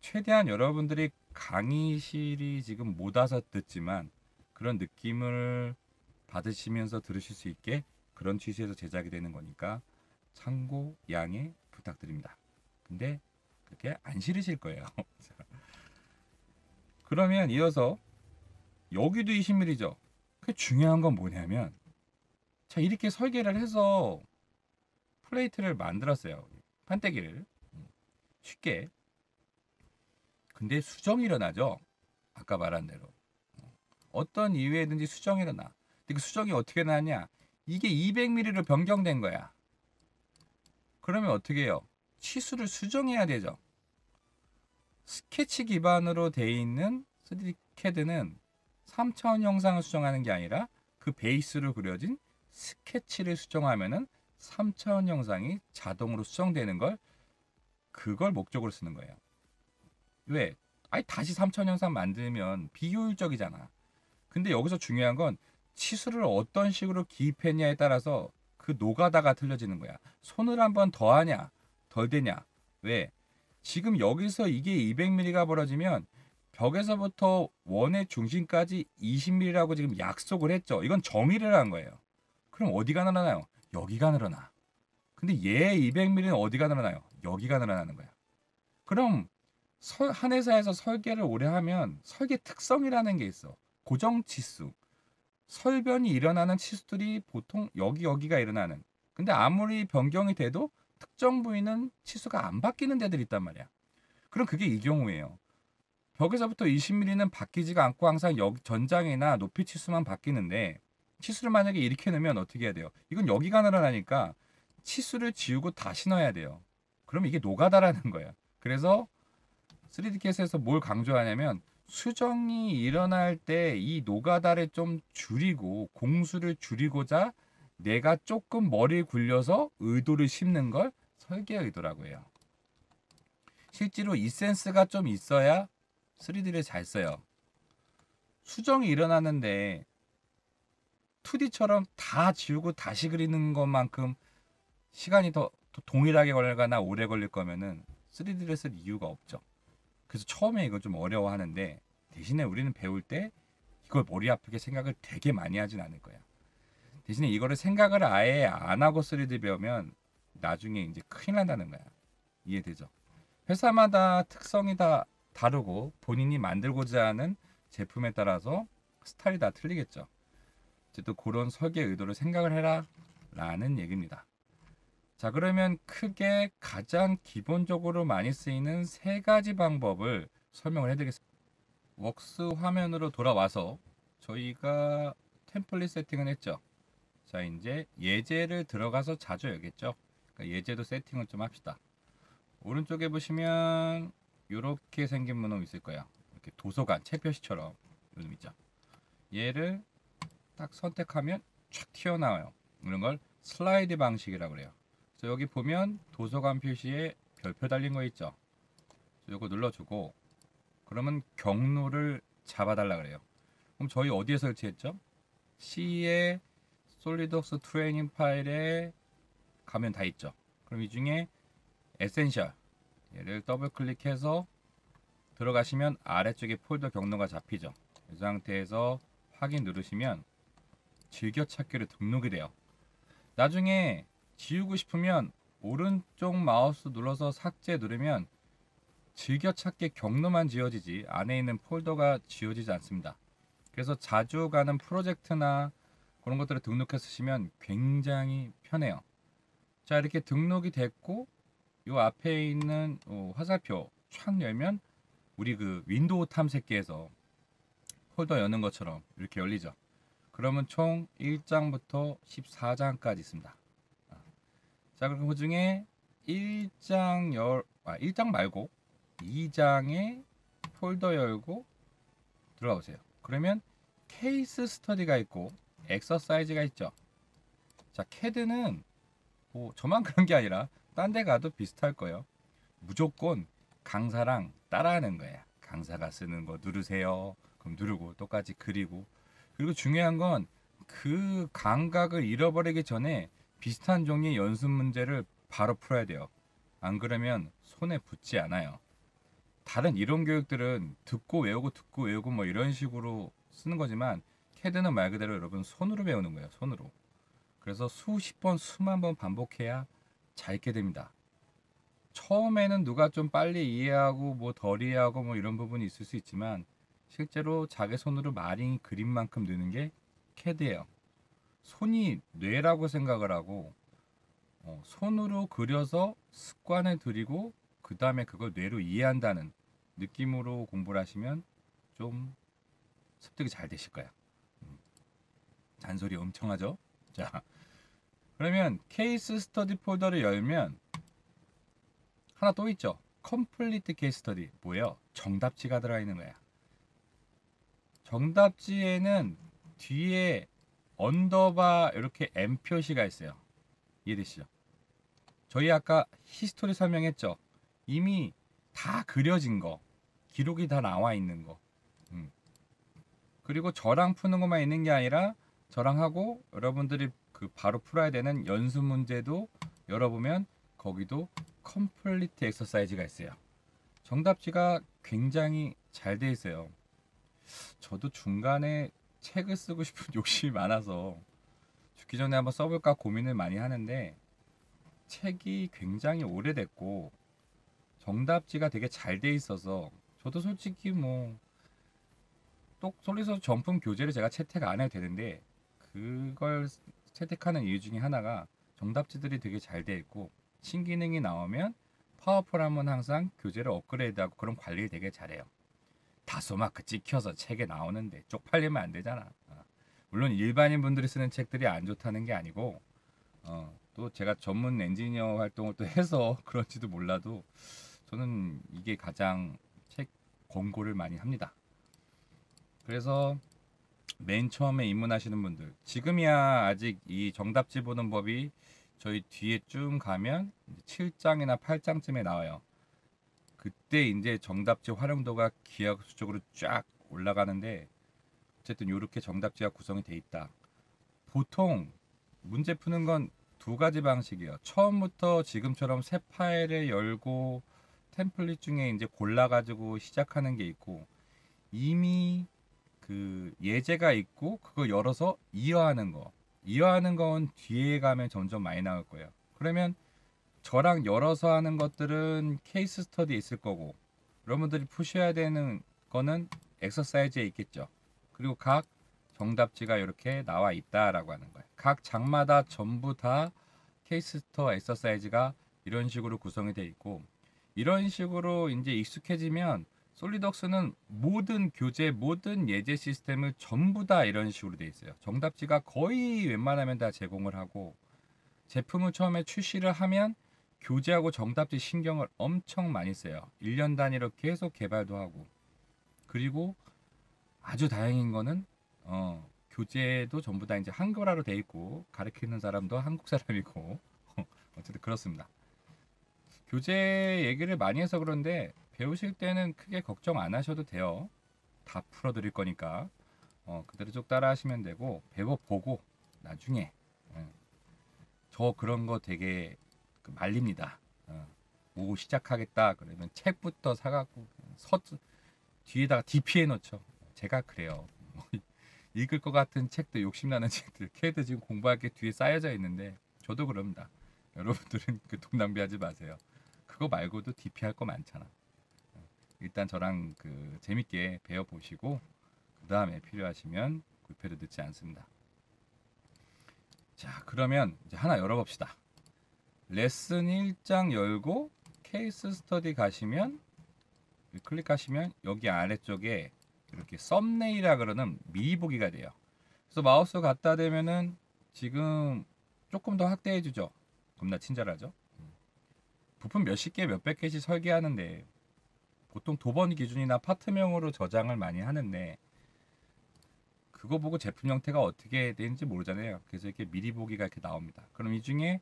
최대한 여러분들이 강의실이 지금 못 와서 듣지만 그런 느낌을 받으시면서 들으실 수 있게 그런 취지에서 제작이 되는 거니까 참고 양해 부탁드립니다. 근데 그렇게 안 싫으실 거예요. 그러면 이어서 여기도 20mm죠. 그 중요한 건 뭐냐면 자 이렇게 설계를 해서 플레이트를 만들었어요. 판때기를 쉽게. 근데 수정이 일어나죠. 아까 말한 대로. 어떤 이유에든지 수정이 일어나. 근데 그 수정이 어떻게 나냐? 이게 200mm로 변경된 거야. 그러면 어떻게 해요? 치수를 수정해야 되죠. 스케치 기반으로 돼 있는 3D CAD는 3차원 형상을 수정하는 게 아니라 그 베이스로 그려진 스케치를 수정하면은 3차원 형상이 자동으로 수정되는 걸 그걸 목적으로 쓰는 거예요. 왜? 아니 다시 3차원 형상 만들면 비효율적이잖아. 근데 여기서 중요한 건 치수를 어떤 식으로 기입했냐에 따라서 그 노가다가 틀려지는 거야. 손을 한번 더 하냐, 덜 되냐. 왜? 지금 여기서 이게 200mm가 벌어지면 벽에서부터 원의 중심까지 20mm라고 지금 약속을 했죠. 이건 정의를 한 거예요. 그럼 어디가 늘어나요? 여기가 늘어나. 근데 얘 200mm는 어디가 늘어나요? 여기가 늘어나는 거야. 그럼 한 회사에서 설계를 오래 하면 설계 특성이라는 게 있어. 고정 치수. 설변이 일어나는 치수들이 보통 여기가 일어나는. 근데 아무리 변경이 돼도 특정 부위는 치수가 안 바뀌는 데들이 있단 말이야. 그럼 그게 이 경우예요. 벽에서부터 20mm는 바뀌지가 않고 항상 전장이나 높이 치수만 바뀌는데 치수를 만약에 이렇게 넣으면 어떻게 해야 돼요? 이건 여기가 늘어나니까 치수를 지우고 다시 넣어야 돼요. 그럼 이게 노가다라는 거예요. 그래서 3D 캐스에서 뭘 강조하냐면 수정이 일어날 때 이 노가다를 좀 줄이고 공수를 줄이고자 내가 조금 머리를 굴려서 의도를 심는 걸 설계 의도라고 해요. 실제로 이 센스가 좀 있어야 3D를 잘 써요. 수정이 일어나는데 2D처럼 다 지우고 다시 그리는 것만큼 시간이 더 동일하게 걸거나 오래 걸릴 거면은 3D를 쓸 이유가 없죠. 그래서 처음에 이걸 좀 어려워하는데 대신에 우리는 배울 때 이걸 머리 아프게 생각을 되게 많이 하진 않을 거야. 대신에 이거를 생각을 아예 안 하고 3D 배우면 나중에 이제 큰일 난다는 거야. 이해되죠? 회사마다 특성이 다 다르고 본인이 만들고자 하는 제품에 따라서 스타일이 다 틀리겠죠. 어쨌든 그런 설계 의도를 생각을 해라 라는 얘기입니다. 자, 그러면 크게 가장 기본적으로 많이 쓰이는 세 가지 방법을 설명을 해드리겠습니다. 웍스 화면으로 돌아와서 저희가 템플릿 세팅은 했죠. 자, 이제 예제를 들어가서 자주 열겠죠. 그러니까 예제도 세팅을 좀 합시다. 오른쪽에 보시면 이렇게 생긴 문어 있을 거예요. 이렇게 도서관, 책 표시처럼 이런 있죠. 얘를 딱 선택하면 촥 튀어나와요. 이런 걸 슬라이드 방식이라고 그래요. 그래서 여기 보면 도서관 표시에 별표 달린 거 있죠. 이거 눌러주고 그러면 경로를 잡아달라 그래요. 그럼 저희 어디에 설치했죠? C의 솔리드웍스 트레이닝 파일에 가면 다 있죠. 그럼 이 중에 에센셜 얘를 더블 클릭해서 들어가시면 아래쪽에 폴더 경로가 잡히죠. 이 상태에서 확인 누르시면 즐겨찾기로 등록이 돼요. 나중에 지우고 싶으면 오른쪽 마우스 눌러서 삭제 누르면 즐겨찾기 경로만 지워지지 안에 있는 폴더가 지워지지 않습니다. 그래서 자주 가는 프로젝트나 그런 것들을 등록해 쓰시면 굉장히 편해요. 자, 이렇게 등록이 됐고 요 앞에 있는 화살표 촥 열면 우리 그 윈도우 탐색기에서 폴더 여는 것처럼 이렇게 열리죠. 그러면 총 1장부터 14장까지 있습니다. 자, 그럼 그 중에 1장 말고 2장에 폴더 열고 들어가 보세요. 그러면 케이스 스터디가 있고 엑서사이즈가 있죠. 자, CAD는 저만 그런 게 아니라 딴 데 가도 비슷할 거예요. 무조건 강사랑 따라하는 거예요. 강사가 쓰는 거 누르세요. 그럼 누르고 똑같이 그리고 그리고 중요한 건 그 감각을 잃어버리기 전에 비슷한 종류의 연습 문제를 바로 풀어야 돼요. 안 그러면 손에 붙지 않아요. 다른 이론 교육들은 듣고 외우고 뭐 이런 식으로 쓰는 거지만 CAD는 말 그대로 여러분 손으로 배우는 거예요. 손으로. 그래서 수십 번, 수만 번 반복해야 잘 있게 됩니다. 처음에는 누가 좀 빨리 이해하고 뭐 덜 이해하고 뭐 이런 부분이 있을 수 있지만 실제로 자기 손으로 많이 그린 만큼 느는 게 CAD예요. 손이 뇌라고 생각을 하고 손으로 그려서 습관을 들이고 그 다음에 그걸 뇌로 이해한다는 느낌으로 공부를 하시면 좀 습득이 잘 되실 거예요. 잔소리 엄청 하죠? 자, 그러면 케이스 스터디 폴더를 열면 하나 또 있죠. 컴플리트 케이스 스터디. 뭐예요? 정답지가 들어있는 거야. 정답지에는 뒤에 언더바 이렇게 M 표시가 있어요. 이해되시죠? 저희 아까 히스토리 설명했죠. 이미 다 그려진 거, 기록이 다 나와 있는 거. 그리고 저랑 푸는 것만 있는 게 아니라 저랑 하고 여러분들이 그 바로 풀어야 되는 연습 문제도 열어보면 거기도 컴플리트 엑서사이즈가 있어요. 정답지가 굉장히 잘 돼 있어요. 저도 중간에 책을 쓰고 싶은 욕심이 많아서 죽기 전에 한번 써볼까 고민을 많이 하는데, 책이 굉장히 오래됐고 정답지가 되게 잘 돼 있어서 저도 솔직히 뭐 똑소리서 전품 교재를 제가 채택 안 해도 되는데, 그걸 채택하는 이유 중에 하나가 정답지들이 되게 잘 돼 있고 신기능이 나오면 파워풀하면 항상 교재를 업그레이드하고 그런 관리를 되게 잘해요. 다소마크 찍혀서 책에 나오는데 쪽팔리면 안 되잖아. 물론 일반인 분들이 쓰는 책들이 안 좋다는 게 아니고, 또 제가 전문 엔지니어 활동을 또 해서 그런지도 몰라도 저는 이게 가장 책 권고를 많이 합니다. 그래서 맨 처음에 입문하시는 분들, 지금이야 아직 이 정답지 보는 법이 저희 뒤에 쭉 가면 7장이나 8장쯤에 나와요. 그때 이제 정답지 활용도가 기하급수적으로 쫙 올라가는데, 어쨌든 이렇게 정답지가 구성이 돼 있다. 보통 문제 푸는 건 두 가지 방식이에요. 처음부터 지금처럼 새 파일을 열고 템플릿 중에 이제 골라가지고 시작하는 게 있고, 이미 그 예제가 있고 그거 열어서 이어하는 거. 이어하는 건 뒤에 가면 점점 많이 나올 거예요. 그러면 저랑 열어서 하는 것들은 케이스 스터디에 있을 거고, 여러분들이 푸셔야 되는 거는 엑서사이즈에 있겠죠. 그리고 각 정답지가 이렇게 나와 있다라고 하는 거예요. 각 장마다 전부 다 케이스 스터 엑서사이즈가 이런 식으로 구성이 되어 있고, 이런 식으로 이제 익숙해지면 솔리덕스는 모든 교재, 모든 예제 시스템을 전부 다 이런 식으로 되어 있어요. 정답지가 거의 웬만하면 다 제공을 하고, 제품을 처음에 출시를 하면 교재하고 정답지 신경을 엄청 많이 써요. 1년 단위로 계속 개발도 하고. 그리고 아주 다행인 거는 교재도 전부 다 이제 한글화로 돼 있고 가르치는 사람도 한국 사람이고 어쨌든 그렇습니다. 교재 얘기를 많이 해서 그런데 배우실 때는 크게 걱정 안 하셔도 돼요. 다 풀어드릴 거니까 그대로 쭉 따라 하시면 되고, 배워보고 나중에 저 그런 거 되게 말립니다. 오 시작하겠다 그러면 책부터 사갖고 뒤에다가 DP해 놓죠. 제가 그래요. 읽을 것 같은 책들, 욕심나는 책들 캐드 지금 공부할 게 뒤에 쌓여져 있는데 저도 그럽니다. 여러분들은 그 돈 낭비하지 마세요. 그거 말고도 DP 할 거 많잖아. 일단 저랑 그 재밌게 배워보시고 그 다음에 필요하시면 구입해도 늦지 않습니다. 자, 그러면 이제 하나 열어봅시다. 레슨 1장 열고 케이스 스터디 가시면, 클릭하시면 여기 아래쪽에 이렇게 썸네일이라 그러는 미리 보기가 돼요. 그래서 마우스 갖다 대면은 지금 조금 더 확대해 주죠. 겁나 친절하죠. 부품 몇십 개, 몇백 개씩 설계하는데 보통 도번 기준이나 파트명으로 저장을 많이 하는데, 그거 보고 제품 형태가 어떻게 되는지 모르잖아요. 그래서 이렇게 미리 보기가 이렇게 나옵니다. 그럼 이 중에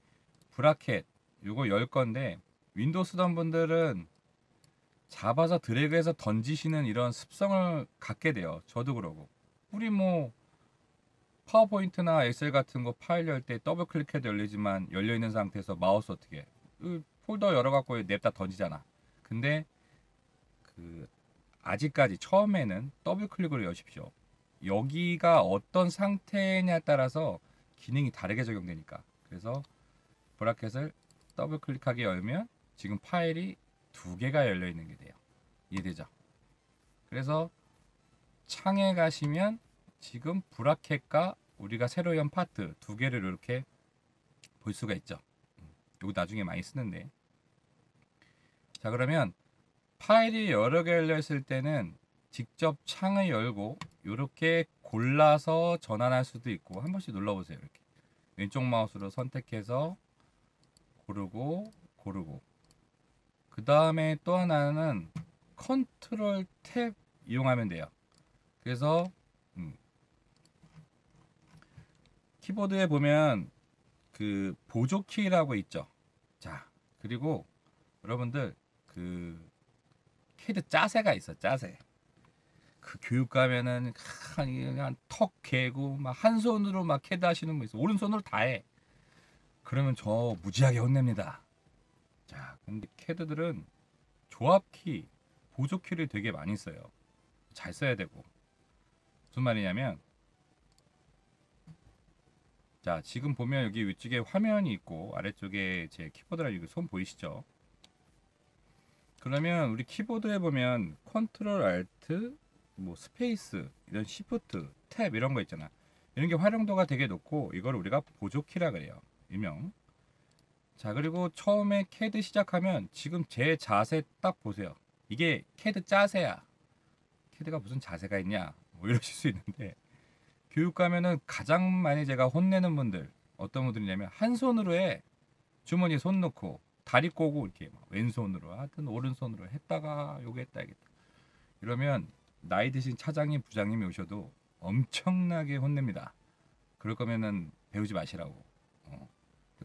브라켓 이거 열 건데, 윈도우 쓰던 분들은 잡아서 드래그해서 던지시는 이런 습성을 갖게 돼요. 저도 그러고. 우리 뭐 파워포인트나 엑셀 같은 거 파일 열 때 더블 클릭해도 열리지만 열려 있는 상태에서 마우스 어떻게 해? 폴더 열어 갖고 냅다 던지잖아. 근데 그 아직까지 처음에는 더블 클릭으로 여십시오. 여기가 어떤 상태냐에 따라서 기능이 다르게 적용되니까. 그래서 브라켓을 더블 클릭하게 열면 지금 파일이 두 개가 열려 있는 게 돼요. 이해되죠? 그래서 창에 가시면 지금 브라켓과 우리가 새로 연 파트 두 개를 이렇게 볼 수가 있죠. 이거 나중에 많이 쓰는데. 자, 그러면 파일이 여러 개 열려 있을 때는 직접 창을 열고 이렇게 골라서 전환할 수도 있고, 한 번씩 눌러보세요. 이렇게 왼쪽 마우스로 선택해서 고르고 그 다음에 또 하나는 컨트롤 탭 이용하면 돼요. 그래서 키보드에 보면 그 보조키라고 있죠. 자, 그리고 여러분들 그 캐드 짜세가 있어. 짜세. 그 교육 가면은 그냥 턱 개고 막 한 손으로 막 캐드 하시는 분 있어. 오른손으로 다 해. 그러면 저 무지하게 혼냅니다. 자, 근데 캐드들은 조합키, 보조키를 되게 많이 써요. 잘 써야 되고. 무슨 말이냐면, 자, 지금 보면 여기 위쪽에 화면이 있고 아래쪽에 제 키보드랑 이거 손 보이시죠? 그러면 우리 키보드에 보면 컨트롤 알트 뭐 스페이스 이런 시프트 탭 이런 거 있잖아. 이런 게 활용도가 되게 높고 이걸 우리가 보조키라 그래요. 일명. 자, 그리고 처음에 캐드 시작하면 지금 제 자세 딱 보세요. 이게 캐드 자세야. 캐드가 무슨 자세가 있냐? 뭐 이러실 수 있는데 교육 가면은 가장 많이 제가 혼내는 분들 어떤 분들이냐면 한 손으로 해. 주머니에 손 넣고 다리 꼬고 이렇게 막 왼손으로 하든 오른손으로 했다가 요게 했다 하겠다. 이러면 나이 드신 차장님 부장님이 오셔도 엄청나게 혼냅니다. 그럴 거면은 배우지 마시라고.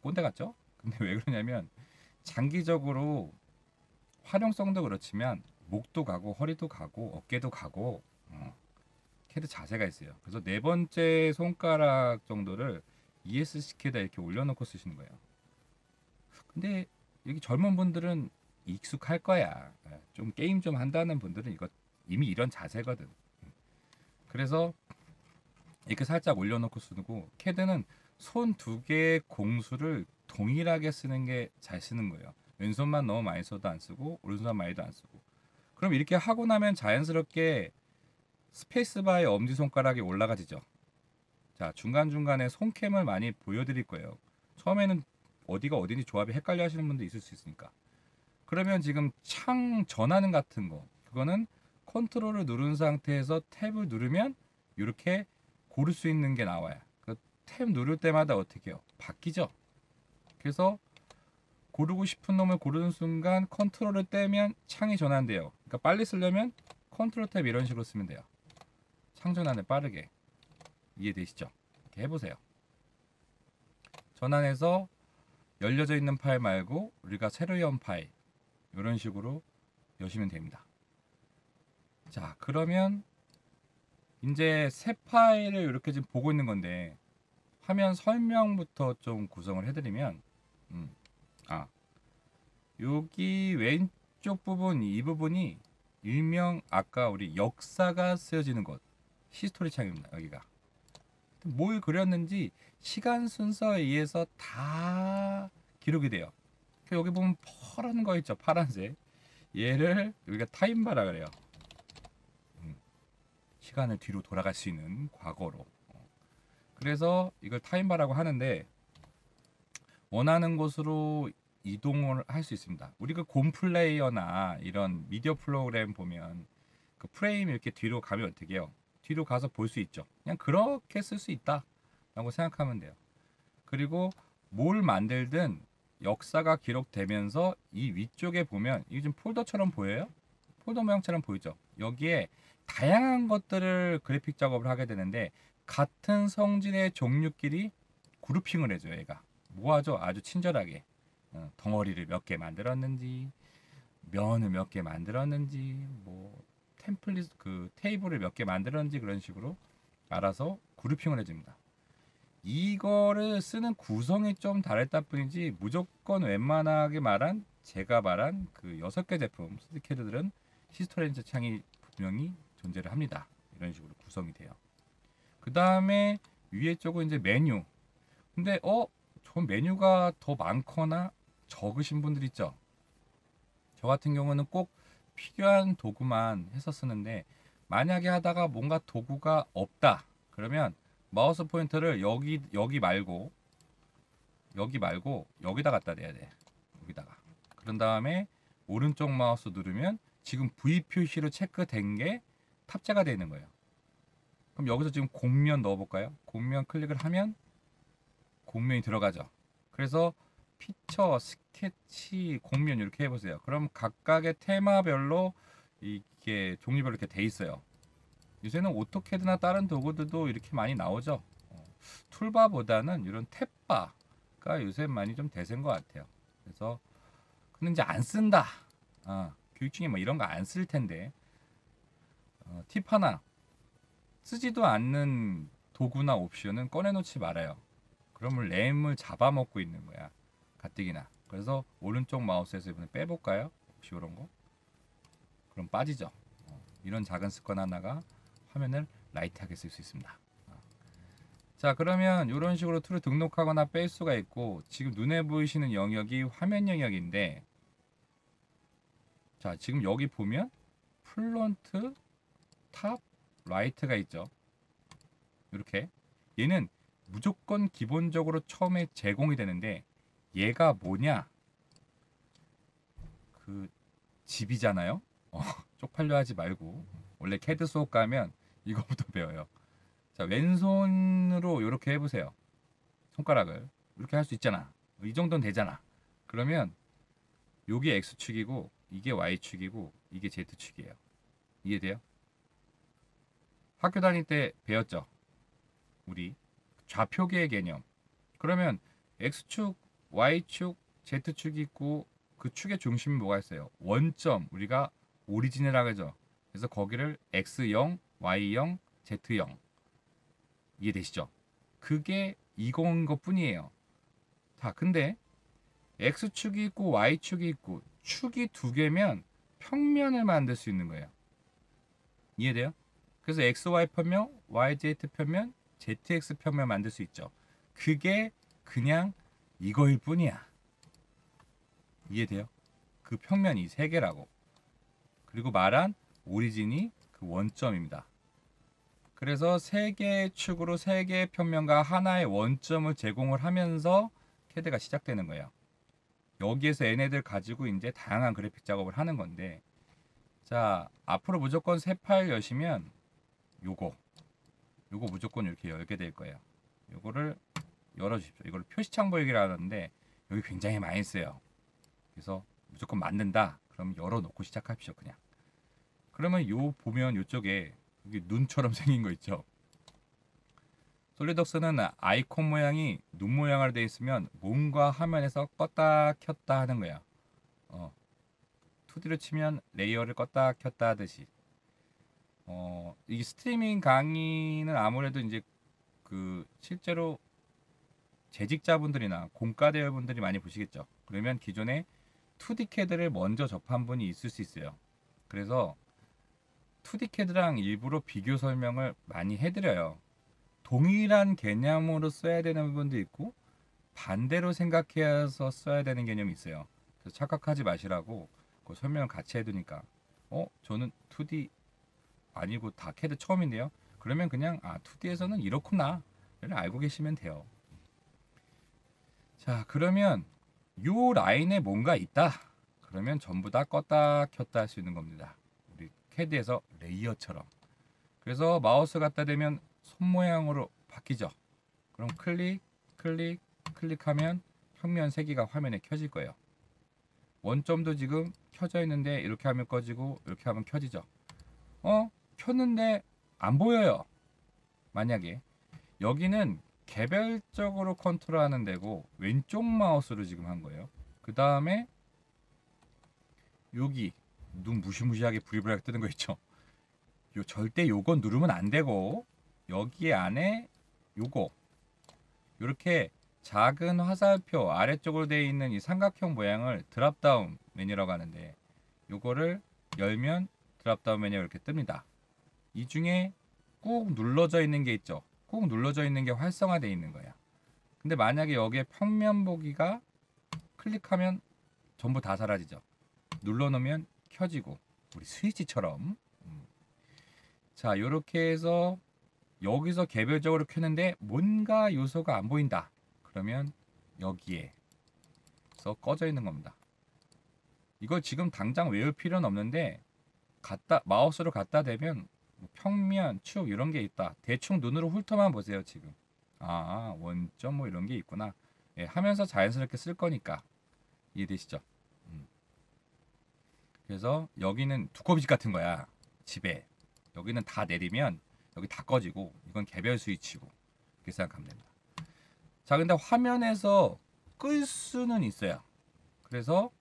꼰대 같죠? 근데 왜 그러냐면 장기적으로 활용성도 그렇지만 목도 가고 허리도 가고 어깨도 가고 캐드 자세가 있어요. 그래서 네 번째 손가락 정도를 ESC 캐드에 이렇게 올려놓고 쓰시는 거예요. 근데 여기 젊은 분들은 익숙할 거야. 좀 게임 좀 한다는 분들은 이거 이미 이런 자세거든. 그래서 이렇게 살짝 올려놓고 쓰고 캐드는 손 두 개의 공수를 동일하게 쓰는 게 잘 쓰는 거예요. 왼손만 너무 많이 써도 안 쓰고 오른손만 많이도 안 쓰고. 그럼 이렇게 하고 나면 자연스럽게 스페이스바의 엄지손가락이 올라가지죠. 자, 중간중간에 손캠을 많이 보여드릴 거예요. 처음에는 어디가 어딘지 조합이 헷갈려 하시는 분도 있을 수 있으니까. 그러면 지금 창 전환 같은 거, 그거는 컨트롤을 누른 상태에서 탭을 누르면 이렇게 고를 수 있는 게 나와요. 그 탭 누를 때마다 어떻게 해요? 바뀌죠? 그래서 고르고 싶은 놈을 고르는 순간 컨트롤을 떼면 창이 전환돼요. 그러니까 빨리 쓰려면 컨트롤 탭 이런 식으로 쓰면 돼요. 창 전환을 빠르게. 이해되시죠? 이렇게 해보세요. 전환해서 열려져 있는 파일 말고 우리가 새로 연 파일 이런 식으로 여시면 됩니다. 자, 그러면 이제 새 파일을 이렇게 지금 보고 있는 건데 화면 설명부터 좀 구성을 해드리면 아, 여기 왼쪽 부분 이 부분이 일명 아까 우리 역사가 쓰여지는 곳 히스토리 창입니다. 여기가 뭘 그렸는지 시간 순서에 의해서 다 기록이 돼요. 여기 보면 파란 거 있죠, 파란색. 얘를 여기가 타임바라 그래요. 시간을 뒤로 돌아갈 수 있는 과거로. 그래서 이걸 타임바라고 하는데 원하는 곳으로 이동을 할 수 있습니다. 우리 그 곰플레이어나 이런 미디어 프로그램 보면 그 프레임 이렇게 뒤로 가면 어떻게 해요? 뒤로 가서 볼 수 있죠. 그냥 그렇게 쓸 수 있다 라고 생각하면 돼요. 그리고 뭘 만들든 역사가 기록되면서 이 위쪽에 보면 이게 좀 폴더처럼 보여요? 폴더 모양처럼 보이죠? 여기에 다양한 것들을 그래픽 작업을 하게 되는데 같은 성질의 종류끼리 그룹핑을 해줘요. 얘가 뭐하죠? 아주 친절하게 덩어리를 몇 개 만들었는지 면을 몇 개 만들었는지 뭐 템플릿 그 테이블을 몇 개 만들었는지 그런 식으로 알아서 그룹핑을 해줍니다. 이거를 쓰는 구성이 좀 다르다 뿐이지 무조건 웬만하게 말한 제가 말한 그 6개 제품 스티캐드들은 히스토렌즈 창이 분명히 존재를 합니다. 이런 식으로 구성이 돼요. 그 다음에 위에 쪽은 이제 메뉴. 근데 저 메뉴가 더 많거나 적으신 분들 있죠. 저 같은 경우는 꼭 필요한 도구만 해서 쓰는데 만약에 하다가 뭔가 도구가 없다 그러면 마우스 포인터를 여기 말고 여기다 갖다 대야 돼. 여기다가. 그런 다음에 오른쪽 마우스 누르면 지금 V 표시로 체크된 게 탑재가 되어 있는 거예요. 그럼 여기서 지금 곡면 넣어볼까요? 곡면 클릭을 하면 곡면이 들어가죠. 그래서 피처, 스케치, 곡면 이렇게 해보세요. 그럼 각각의 테마별로 이게 종류별로 이렇게 돼 있어요. 요새는 오토캐드나 다른 도구들도 이렇게 많이 나오죠. 툴바보다는 이런 탭바가 요새 많이 좀 대세인 것 같아요. 그래서 근데 이제 안 쓴다. 교육 중에 뭐 이런 거 안 쓸 텐데 팁 하나 쓰지도 않는 도구나 옵션은 꺼내놓지 말아요. 그러면 램을 잡아먹고 있는 거야. 가뜩이나. 그래서 오른쪽 마우스에서 이번에 빼볼까요? 혹시 이런 거? 그럼 빠지죠. 이런 작은 습관 하나가 화면을 라이트하게 쓸 수 있습니다. 자, 그러면 이런 식으로 툴을 등록하거나 뺄 수가 있고, 지금 눈에 보이시는 영역이 화면 영역인데, 자, 지금 여기 보면 프론트, 탑, 라이트가 있죠. 이렇게 얘는 무조건 기본적으로 처음에 제공이 되는데, 얘가 뭐냐? 그 집이잖아요. 쪽팔려 하지 말고, 원래 캐드 수업 가면 이거부터 배워요. 자, 왼손으로 이렇게 해보세요. 손가락을 이렇게 할 수 있잖아. 이 정도는 되잖아. 그러면 요게 X축이고 이게 Y축이고 이게 Z축이에요. 이해돼요? 학교 다닐 때 배웠죠? 우리 좌표계의 개념. 그러면 X축, Y축, Z축이 있고 그 축의 중심이 뭐가 있어요? 원점, 우리가 오리진이라고 하죠. 그래서 거기를 X0, Y0, Z0. 이해되시죠? 그게 이거인 것 뿐이에요. 자, 근데 X축이 있고 Y축이 있고 축이 두 개면 평면을 만들 수 있는 거예요. 이해돼요? 그래서 XY 평면, YZ 평면, ZX 평면 만들 수 있죠. 그게 그냥 이거일 뿐이야. 이해돼요? 그 평면이 세 개라고. 그리고 말한 오리진이 그 원점입니다. 그래서 세 개의 축으로 세 개의 평면과 하나의 원점을 제공을 하면서 캐드가 시작되는 거예요. 여기에서 얘네들 가지고 이제 다양한 그래픽 작업을 하는 건데, 자, 앞으로 무조건 새 파일 여시면 요거 무조건 이렇게 열게 될 거예요. 요거를 열어주십시오. 이걸 표시창 보이기라 하는데 여기 굉장히 많이 써요. 그래서 무조건 만든다. 그럼 열어놓고 시작합시오. 그냥. 그러면 요 보면 요쪽에 여기 눈처럼 생긴 거 있죠. 솔리덕스는 아이콘 모양이 눈 모양으로 되어 있으면 뭔가 화면에서 껐다 켰다 하는 거야. 2D로 치면 레이어를 껐다 켰다 하듯이. 이 스트리밍 강의는 아무래도 이제 그 실제로 재직자분들이나 공과대회분들이 많이 보시겠죠. 그러면 기존에 2D 캐드를 먼저 접한 분이 있을 수 있어요. 그래서 2D 캐드랑 일부러 비교 설명을 많이 해드려요. 동일한 개념으로 써야 되는 부분도 있고 반대로 생각해서 써야 되는 개념이 있어요. 그래서 착각하지 마시라고 그 설명을 같이 해두니까 저는 2D 아니고 다 캐드 처음인데요. 그러면 그냥 2D에서는 이렇구나 를 알고 계시면 돼요. 자, 그러면 요 라인에 뭔가 있다. 그러면 전부 다 껐다 켰다 할 수 있는 겁니다. 우리 캐드에서 레이어처럼. 그래서 마우스 갖다 대면 손 모양으로 바뀌죠. 그럼 클릭, 클릭, 클릭하면 평면 3개가 화면에 켜질 거예요. 원점도 지금 켜져 있는데 이렇게 하면 꺼지고 이렇게 하면 켜지죠. 켰는데 안 보여요. 만약에 여기는 개별적으로 컨트롤하는 데고 왼쪽 마우스로 지금 한 거예요. 그 다음에 여기 눈 무시무시하게 부리부리하게 뜨는 거 있죠. 절대 요건 누르면 안 되고 여기 안에 요거 이렇게 작은 화살표 아래쪽으로 되어 있는 이 삼각형 모양을 드랍다운 메뉴라고 하는데 요거를 열면 드랍다운 메뉴가 이렇게 뜹니다. 이 중에 꾹 눌러져 있는 게 있죠. 꾹 눌러져 있는 게 활성화되어 있는 거야. 근데 만약에 여기에 평면 보기가 클릭하면 전부 다 사라지죠. 눌러놓으면 켜지고 우리 스위치처럼. 자, 요렇게 해서 여기서 개별적으로 켜는데 뭔가 요소가 안 보인다. 그러면 여기에서 꺼져 있는 겁니다. 이걸 지금 당장 외울 필요는 없는데 마우스로 갖다 대면 평면, 축 이런 게 있다. 대충 눈으로 훑어만 보세요. 지금 원점 뭐 이런 게 있구나. 하면서 자연스럽게 쓸 거니까 이해되시죠? 그래서 여기는 두꺼비집 같은 거야. 집에 여기는 다 내리면 여기 다 꺼지고 이건 개별 스위치고 이렇게 생각하면 됩니다. 자, 근데 화면에서 끌 수는 있어요. 그래서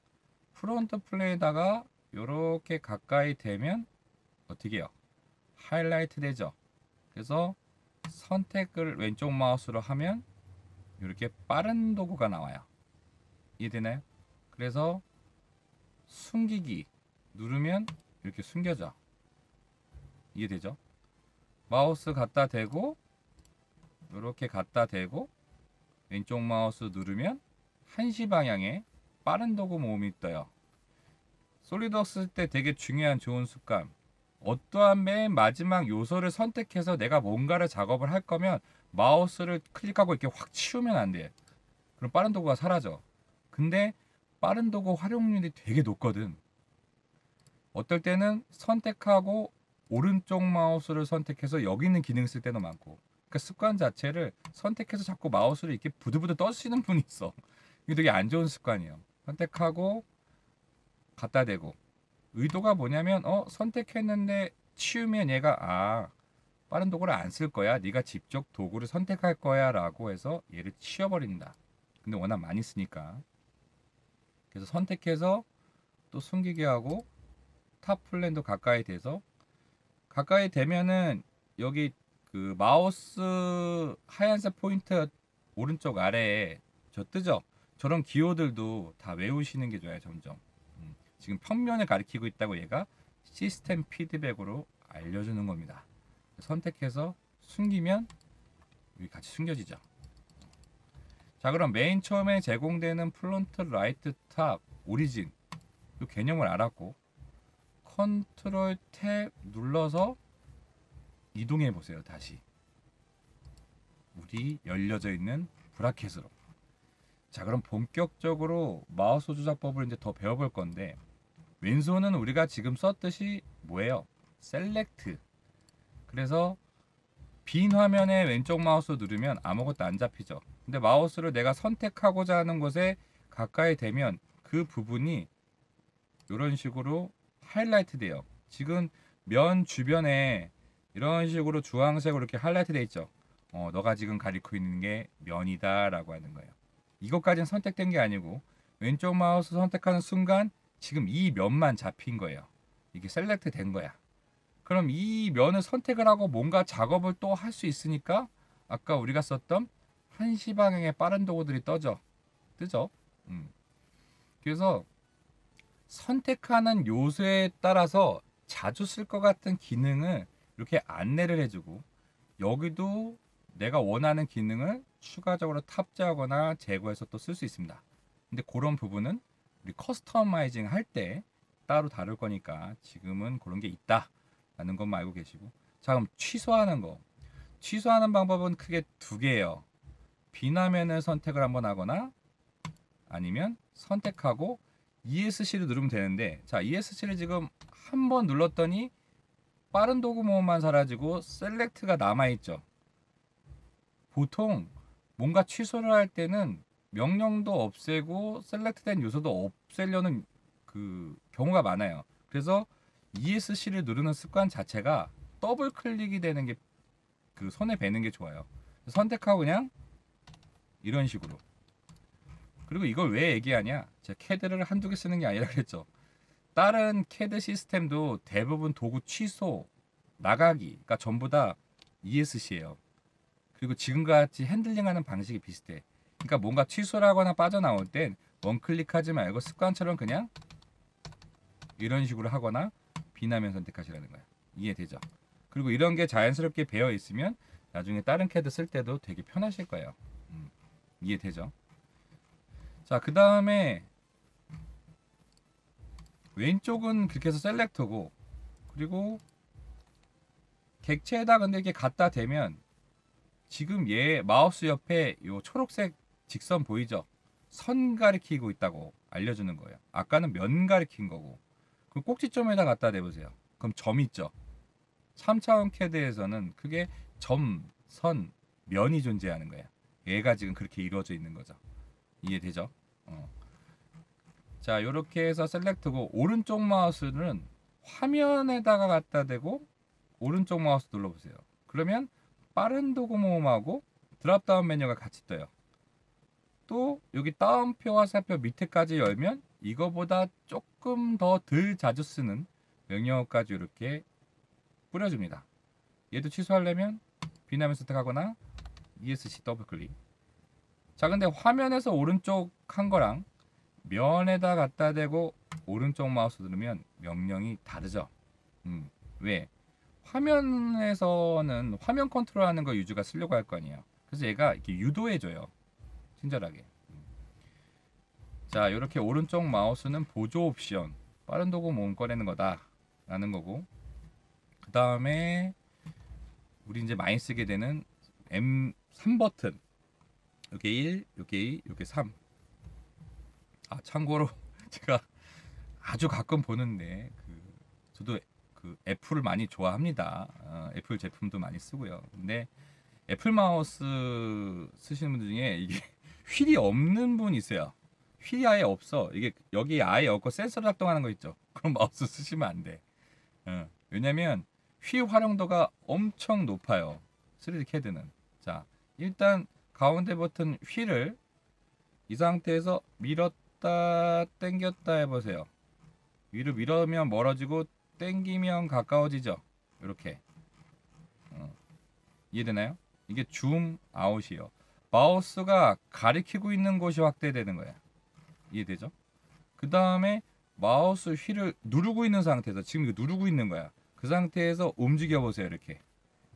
프론트 플레이에다가 이렇게 가까이 되면 어떻게 해요? 하이라이트 되죠. 그래서 선택을 왼쪽 마우스로 하면 이렇게 빠른 도구가 나와요. 이해되나요? 그래서 숨기기 누르면 이렇게 숨겨져. 이해되죠? 마우스 갖다 대고 이렇게 갖다 대고 왼쪽 마우스 누르면 1시 방향에 빠른 도구 모음이 떠요. 솔리드웍스 쓸 때 되게 중요한 좋은 습관. 어떠한 맨 마지막 요소를 선택해서 내가 뭔가를 작업을 할 거면 마우스를 클릭하고 이렇게 확 치우면 안 돼. 그럼 빠른 도구가 사라져. 근데 빠른 도구 활용률이 되게 높거든. 어떨 때는 선택하고 오른쪽 마우스를 선택해서 여기 있는 기능 쓸 때도 많고. 그러니까 습관 자체를 선택해서 자꾸 마우스를 이렇게 부들부들 떠쓰는 분이 있어. 이게 되게 안 좋은 습관이에요. 선택하고 갖다 대고. 의도가 뭐냐면 선택했는데 치우면 얘가 빠른 도구를 안 쓸 거야. 네가 직접 도구를 선택할 거야 라고 해서 얘를 치워버린다. 근데 워낙 많이 쓰니까. 그래서 선택해서 또 숨기게 하고 탑 플랜도 가까이 대서 가까이 되면은 여기 그 마우스 하얀색 포인트 오른쪽 아래에 저 뜨죠? 저런 기호들도 다 외우시는 게 좋아요. 점점. 지금 평면을 가리키고 있다고 얘가 시스템 피드백으로 알려주는 겁니다. 선택해서 숨기면 여기 같이 숨겨지죠. 자, 그럼 맨 처음에 제공되는 프론트 라이트 탑 오리진 이 개념을 알았고 컨트롤 탭 눌러서 이동해 보세요. 다시 우리 열려져 있는 브라켓으로. 자, 그럼 본격적으로 마우스 조작법을 이제 더 배워볼 건데 왼손은 우리가 지금 썼듯이 뭐예요? 셀렉트. 그래서 빈 화면에 왼쪽 마우스 누르면 아무것도 안 잡히죠. 근데 마우스를 내가 선택하고자 하는 곳에 가까이 되면 그 부분이 이런 식으로 하이라이트 돼요. 지금 면 주변에 이런 식으로 주황색으로 이렇게 하이라이트 돼 있죠. 너가 지금 가리고 있는 게 면이다 라고 하는 거예요. 이것까지는 선택된 게 아니고 왼쪽 마우스 선택하는 순간 지금 이 면만 잡힌 거예요. 이게 셀렉트 된 거야. 그럼 이 면을 선택을 하고 뭔가 작업을 또 할 수 있으니까 아까 우리가 썼던 1시 방향의 빠른 도구들이 뜨죠. 그래서 선택하는 요소에 따라서 자주 쓸 것 같은 기능을 이렇게 안내를 해주고 여기도 내가 원하는 기능을 추가적으로 탑재하거나 제거해서 또 쓸 수 있습니다. 근데 그런 부분은 우리 커스터마이징 할 때 따로 다룰 거니까 지금은 그런 게 있다 라는 것만 알고 계시고. 자, 그럼 취소하는 거. 취소하는 방법은 크게 두 개예요. 빈 화면을 선택을 한번 하거나 아니면 선택하고 ESC를 누르면 되는데, 자, ESC를 지금 한 번 눌렀더니 빠른 도구 모음만 사라지고 셀렉트가 남아있죠. 보통 뭔가 취소를 할 때는 명령도 없애고 셀렉트된 요소도 없애려는 그 경우가 많아요. 그래서 ESC를 누르는 습관 자체가 더블 클릭이 되는 게 그 손에 뵈는 게 좋아요. 선택하고 그냥 이런 식으로. 그리고 이걸 왜 얘기하냐? 제가 캐드를 한두 개 쓰는 게 아니라 그랬죠. 다른 캐드 시스템도 대부분 도구 취소, 나가기가 전부 다 ESC예요. 그리고 지금과 같이 핸들링하는 방식이 비슷해. 그러니까 뭔가 취소를 하거나 빠져나올 땐 원클릭하지 말고 습관처럼 그냥 이런 식으로 하거나 비나면 선택하시라는 거예요. 이해되죠? 그리고 이런 게 자연스럽게 배어 있으면 나중에 다른 캐드 쓸 때도 되게 편하실 거예요. 이해되죠? 자, 그 다음에 왼쪽은 그렇게 해서 셀렉트고, 그리고 객체에다 근데 이렇게 갖다 대면 지금 얘 마우스 옆에 요 초록색 직선 보이죠? 선 가리키고 있다고 알려주는 거예요. 아까는 면 가리킨 거고. 그 꼭지점에다 갖다 대보세요. 그럼 점 있죠? 3차원 캐드에서는 그게 점, 선, 면이 존재하는 거예요. 얘가 지금 그렇게 이루어져 있는 거죠. 이해되죠? 자, 요렇게 해서 셀렉트고, 오른쪽 마우스는 화면에다가 갖다 대고 오른쪽 마우스 눌러보세요. 그러면 빠른 도구 모음하고 드랍다운 메뉴가 같이 떠요. 또 여기 다운표, 화살표 밑에까지 열면 이거보다 조금 더 덜 자주 쓰는 명령어까지 이렇게 뿌려줍니다. 얘도 취소하려면 비나면 선택하거나 ESC 더블 클릭. 자, 근데 화면에서 오른쪽 한 거랑 면에다 갖다 대고 오른쪽 마우스 누르면 명령이 다르죠. 왜? 화면에서는 화면 컨트롤하는 거 유저가 쓰려고 할 거 아니에요. 그래서 얘가 이렇게 유도해줘요. 친절하게. 자, 이렇게 오른쪽 마우스는 보조 옵션, 빠른 도구 모음 꺼내는 거다 라는 거고, 그 다음에 우리 이제 많이 쓰게 되는 M3 버튼, 요게 1, 요게 2, 요게 3. 아, 참고로 제가 아주 가끔 보는데 저도 그 애플을 많이 좋아합니다. 애플 제품도 많이 쓰고요. 근데 애플 마우스 쓰시는 분들 중에 이게 휠이 없는 분 있어요. 휠이 아예 없어. 이게 여기 아예 없고 센서로 작동하는 거 있죠. 그럼 마우스 쓰시면 안 돼. 왜냐면 휠 활용도가 엄청 높아요. 3D CAD는. 자, 일단 가운데 버튼 휠을 이 상태에서 밀었다 당겼다 해보세요. 위로 밀으면 멀어지고 당기면 가까워지죠. 이렇게. 이해되나요? 이게 줌 아웃이에요. 마우스가 가리키고 있는 곳이 확대되는 거야. 이해되죠? 그 다음에 마우스 휠을 누르고 있는 상태에서 지금 이거 누르고 있는 거야. 그 상태에서 움직여 보세요. 이렇게.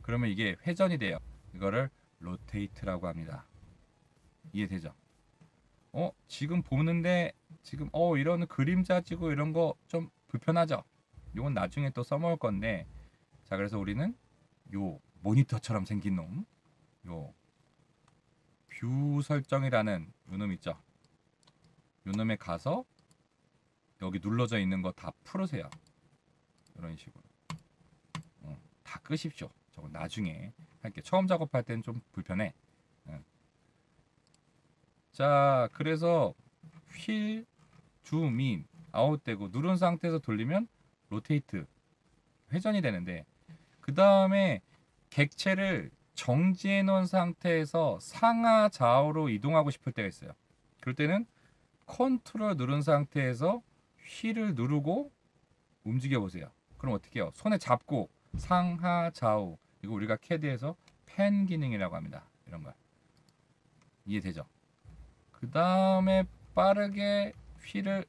그러면 이게 회전이 돼요. 이거를 로테이트라고 합니다. 이해되죠? 지금 보는데 지금 이런 그림자 지고 이런 거 좀 불편하죠? 이건 나중에 또 써먹을 건데, 자, 그래서 우리는 요 모니터처럼 생긴 놈, 요 뷰 설정이라는 요 놈 있죠? 요 놈에 가서 여기 눌러져 있는 거 다 풀으세요. 이런 식으로. 다 끄십시오. 저거 나중에 할게. 처음 작업할 때는 좀 불편해. 자, 그래서 휠, 줌, 인, 아웃되고 누른 상태에서 돌리면 로테이트, 회전이 되는데, 그 다음에 객체를 정지해 놓은 상태에서 상하 좌우로 이동하고 싶을 때가 있어요. 그럴 때는 컨트롤 누른 상태에서 휠을 누르고 움직여 보세요. 그럼 어떻게 해요? 손에 잡고 상하 좌우, 이거 우리가 캐드에서 펜 기능이라고 합니다. 이런 거 이해되죠? 그 다음에 빠르게 휠을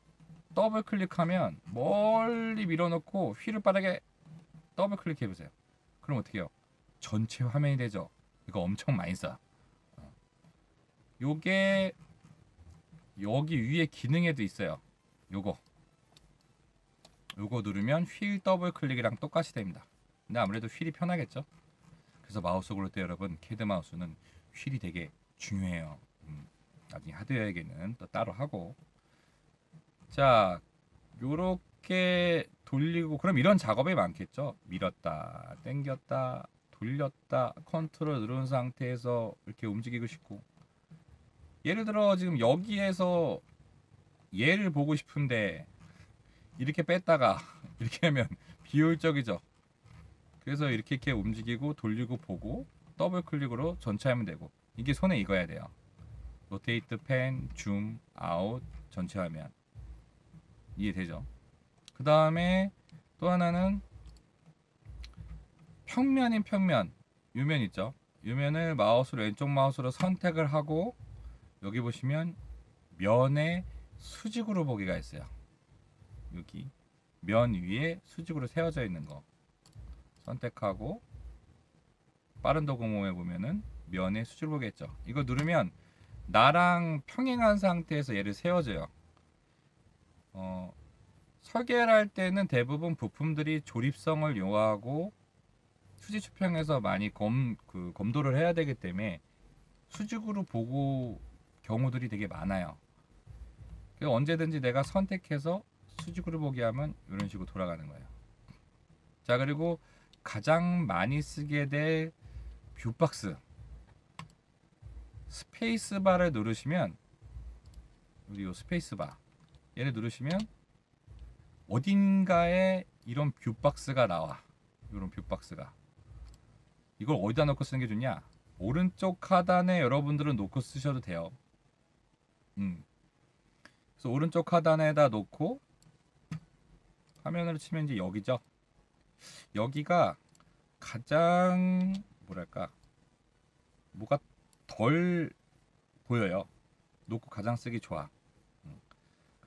더블 클릭하면 멀리 밀어넣고 휠을 빠르게 더블 클릭해 보세요. 그럼 어떻게 해요? 전체 화면이 되죠. 이거 엄청 많이 써. 요게 여기 위에 기능에도 있어요. 요거 누르면 휠 더블 클릭이랑 똑같이 됩니다. 근데 아무래도 휠이 편하겠죠. 그래서 마우스 고를 때 여러분, 캐드 마우스는 휠이 되게 중요해요. 나중에 하드웨어에게는 또 따로 하고. 자, 요렇게 돌리고, 그럼 이런 작업이 많겠죠. 밀었다 당겼다 돌렸다 컨트롤 누른 상태에서 이렇게 움직이고 싶고, 예를 들어 지금 여기에서 얘를 보고 싶은데 이렇게 뺐다가 이렇게 하면 비효율적이죠. 그래서 이렇게 움직이고 돌리고 보고 더블 클릭으로 전체 하면 되고, 이게 손에 익어야 돼요. 로테이트, 펜, 줌, 아웃, 전체 화면. 이해되죠? 그 다음에 또 하나는 평면인 평면. 유면 있죠? 유면을 마우스로, 왼쪽 마우스로 선택을 하고, 여기 보시면 면에 수직으로 보기가 있어요. 여기 면 위에 수직으로 세워져 있는 거 선택하고, 빠른 도구 모음에 보면은 면에 수직으로 보겠죠. 이거 누르면 나랑 평행한 상태에서 얘를 세워줘요. 설계를 할 때는 대부분 부품들이 조립성을 요하고 수직 수평에서 많이 검도를 해야 되기 때문에 수직으로 보고 경우들이 되게 많아요. 그래서 언제든지 내가 선택해서 수직으로 보게 하면 이런 식으로 돌아가는 거예요. 자, 그리고 가장 많이 쓰게 될 뷰박스, 스페이스바를 누르시면, 우리 요 스페이스바 얘를 누르시면 어딘가에 이런 뷰박스가 나와. 이런 뷰박스가. 이걸 어디다 놓고 쓰는 게 좋냐? 오른쪽 하단에 여러분들은 놓고 쓰셔도 돼요. 그래서 오른쪽 하단에다 놓고 화면으로 치면 이제 여기죠. 여기가 가장 뭐랄까, 뭐가 덜 보여요. 놓고 가장 쓰기 좋아.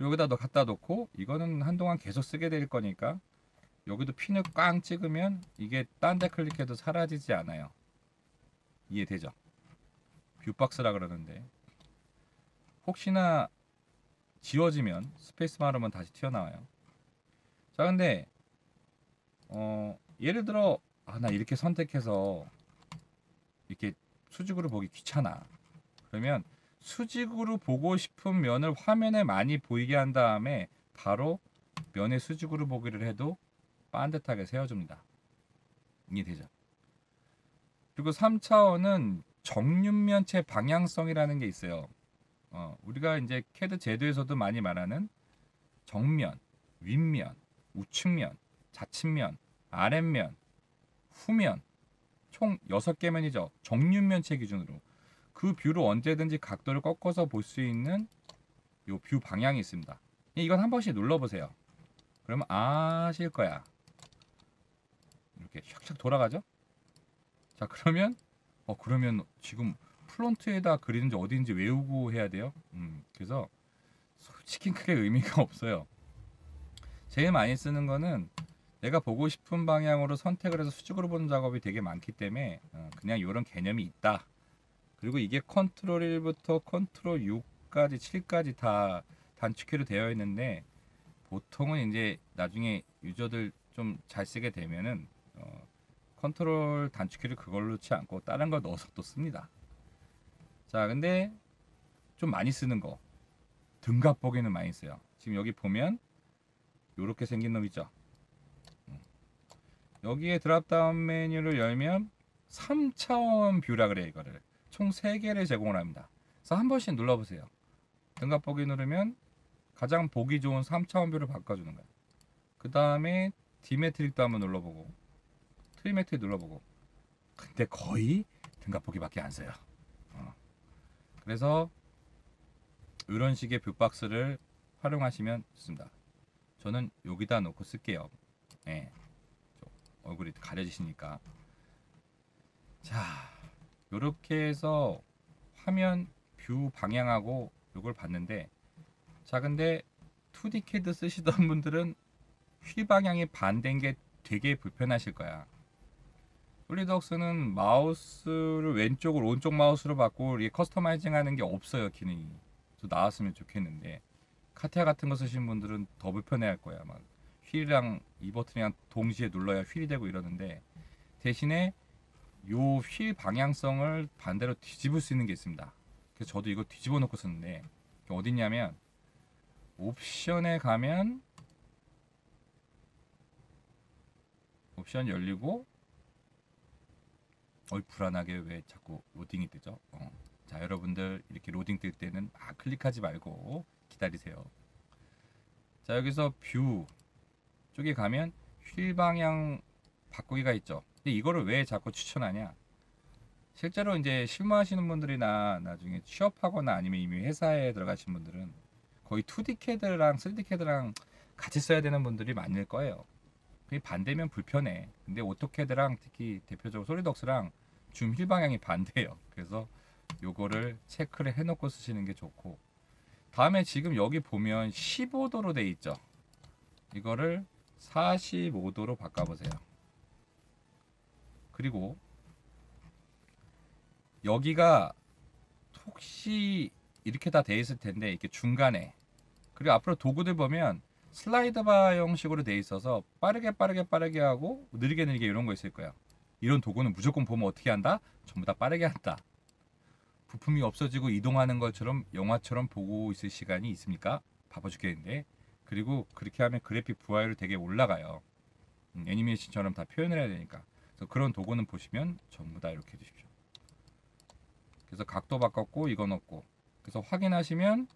그리고 여기다 너 갖다 놓고 이거는 한동안 계속 쓰게 될 거니까 여기도 핀을 꽝 찍으면 이게 딴 데 클릭해도 사라지지 않아요. 이해되죠? 뷰박스라 그러는데 혹시나 지워지면 스페이스바 누르면 다시 튀어나와요. 자, 근데 예를 들어 나 이렇게 선택해서 이렇게 수직으로 보기 귀찮아. 그러면 수직으로 보고 싶은 면을 화면에 많이 보이게 한 다음에 바로 면의 수직으로 보기를 해도 반듯하게 세워줍니다. 이해되죠? 그리고 3차원은 정육면체 방향성이라는 게 있어요. 우리가 이제 캐드 제도에서도 많이 말하는 정면, 윗면, 우측면, 좌측면, 아랫면, 후면 총 6개 면이죠. 정육면체 기준으로. 그 뷰로 언제든지 각도를 꺾어서 볼 수 있는 요 뷰 방향이 있습니다. 이건 한 번씩 눌러보세요. 그러면 아실 거야. 이렇게 샥샥 돌아가죠? 자, 그러면 지금 플론트에다 그리는지 어디인지 외우고 해야 돼요. 그래서 솔직히 크게 의미가 없어요. 제일 많이 쓰는 거는 내가 보고 싶은 방향으로 선택을 해서 수직으로 보는 작업이 되게 많기 때문에 그냥 이런 개념이 있다. 그리고 이게 컨트롤 1부터 컨트롤 6까지 7까지 다 단축키로 되어 있는데 보통은 이제 나중에 유저들 좀 잘 쓰게 되면은 컨트롤 단축키를 그걸로 넣지 않고 다른 걸 넣어서 또 씁니다. 자, 근데 좀 많이 쓰는 거 등갑 보기는 많이 써요. 지금 여기 보면 이렇게 생긴 놈 있죠. 여기에 드랍다운 메뉴를 열면 3차원 뷰라 그래. 이거를 총 3개를 제공을 합니다. 그래서 한 번씩 눌러보세요. 등갑 보기 누르면 가장 보기 좋은 3차원 뷰를 바꿔주는 거예요. 그 다음에 디메트릭도 한번 눌러보고 트리메트릭 눌러보고. 근데 거의 등갑 보기밖에 안 써요. 그래서 이런 식의 뷰박스를 활용하시면 좋습니다. 저는 여기다 놓고 쓸게요. 네. 얼굴이 가려지시니까. 자, 이렇게 해서 화면 뷰 방향하고 이걸 봤는데, 자, 근데 2D CAD 쓰시던 분들은 휠 방향이 반대인 게 되게 불편하실 거야. 솔리드웍스는 마우스를 왼쪽으로 오른쪽 마우스로 바꾸고 커스터마이징 하는 게 없어요. 기능이 좀 나왔으면 좋겠는데 카티아 같은 거 쓰시는 분들은 더 불편해 할 거야. 막 휠이랑 이 버튼이랑 동시에 눌러야 휠이 되고 이러는데 대신에 요 휠 방향성을 반대로 뒤집을 수 있는 게 있습니다. 그래서 저도 이거 뒤집어 놓고 쓰는데 어디냐면 옵션에 가면 옵션 열리고 불안하게 왜 자꾸 로딩이 뜨죠? 자, 여러분들 이렇게 로딩 뜰 때는 클릭하지 말고 기다리세요. 자, 여기서 뷰 쪽에 가면 휠 방향 바꾸기가 있죠. 근데 이거를 왜 자꾸 추천하냐? 실제로 이제 실무하시는 분들이나 나중에 취업하거나 아니면 이미 회사에 들어가신 분들은 거의 2D CAD랑 3D CAD랑 같이 써야 되는 분들이 많을 거예요. 반대면 불편해. 근데 오토캐드랑 특히 대표적으로 솔리드웍스랑 줌 휠 방향이 반대예요. 그래서 요거를 체크를 해놓고 쓰시는 게 좋고, 다음에 지금 여기 보면 15도로 돼 있죠. 이거를 45도로 바꿔보세요. 그리고 여기가 혹시 이렇게 다 돼 있을 텐데 이렇게 중간에, 그리고 앞으로 도구들 보면 슬라이드 바 형식으로 돼 있어서 빠르게 하고 느리게 이런 거 있을 거예요. 이런 도구는 무조건 보면 어떻게 한다? 전부 다 빠르게 한다. 부품이 없어지고 이동하는 것처럼 영화처럼 보고 있을 시간이 있습니까? 바빠 죽겠는데. 그리고 그렇게 하면 그래픽 부하율이 되게 올라가요. 애니메이션처럼 다 표현을 해야 되니까. 그래서 그런 도구는 보시면 전부 다 이렇게 해주십시오. 그래서 각도 바꿨고 이거 넣고, 그래서 확인하시면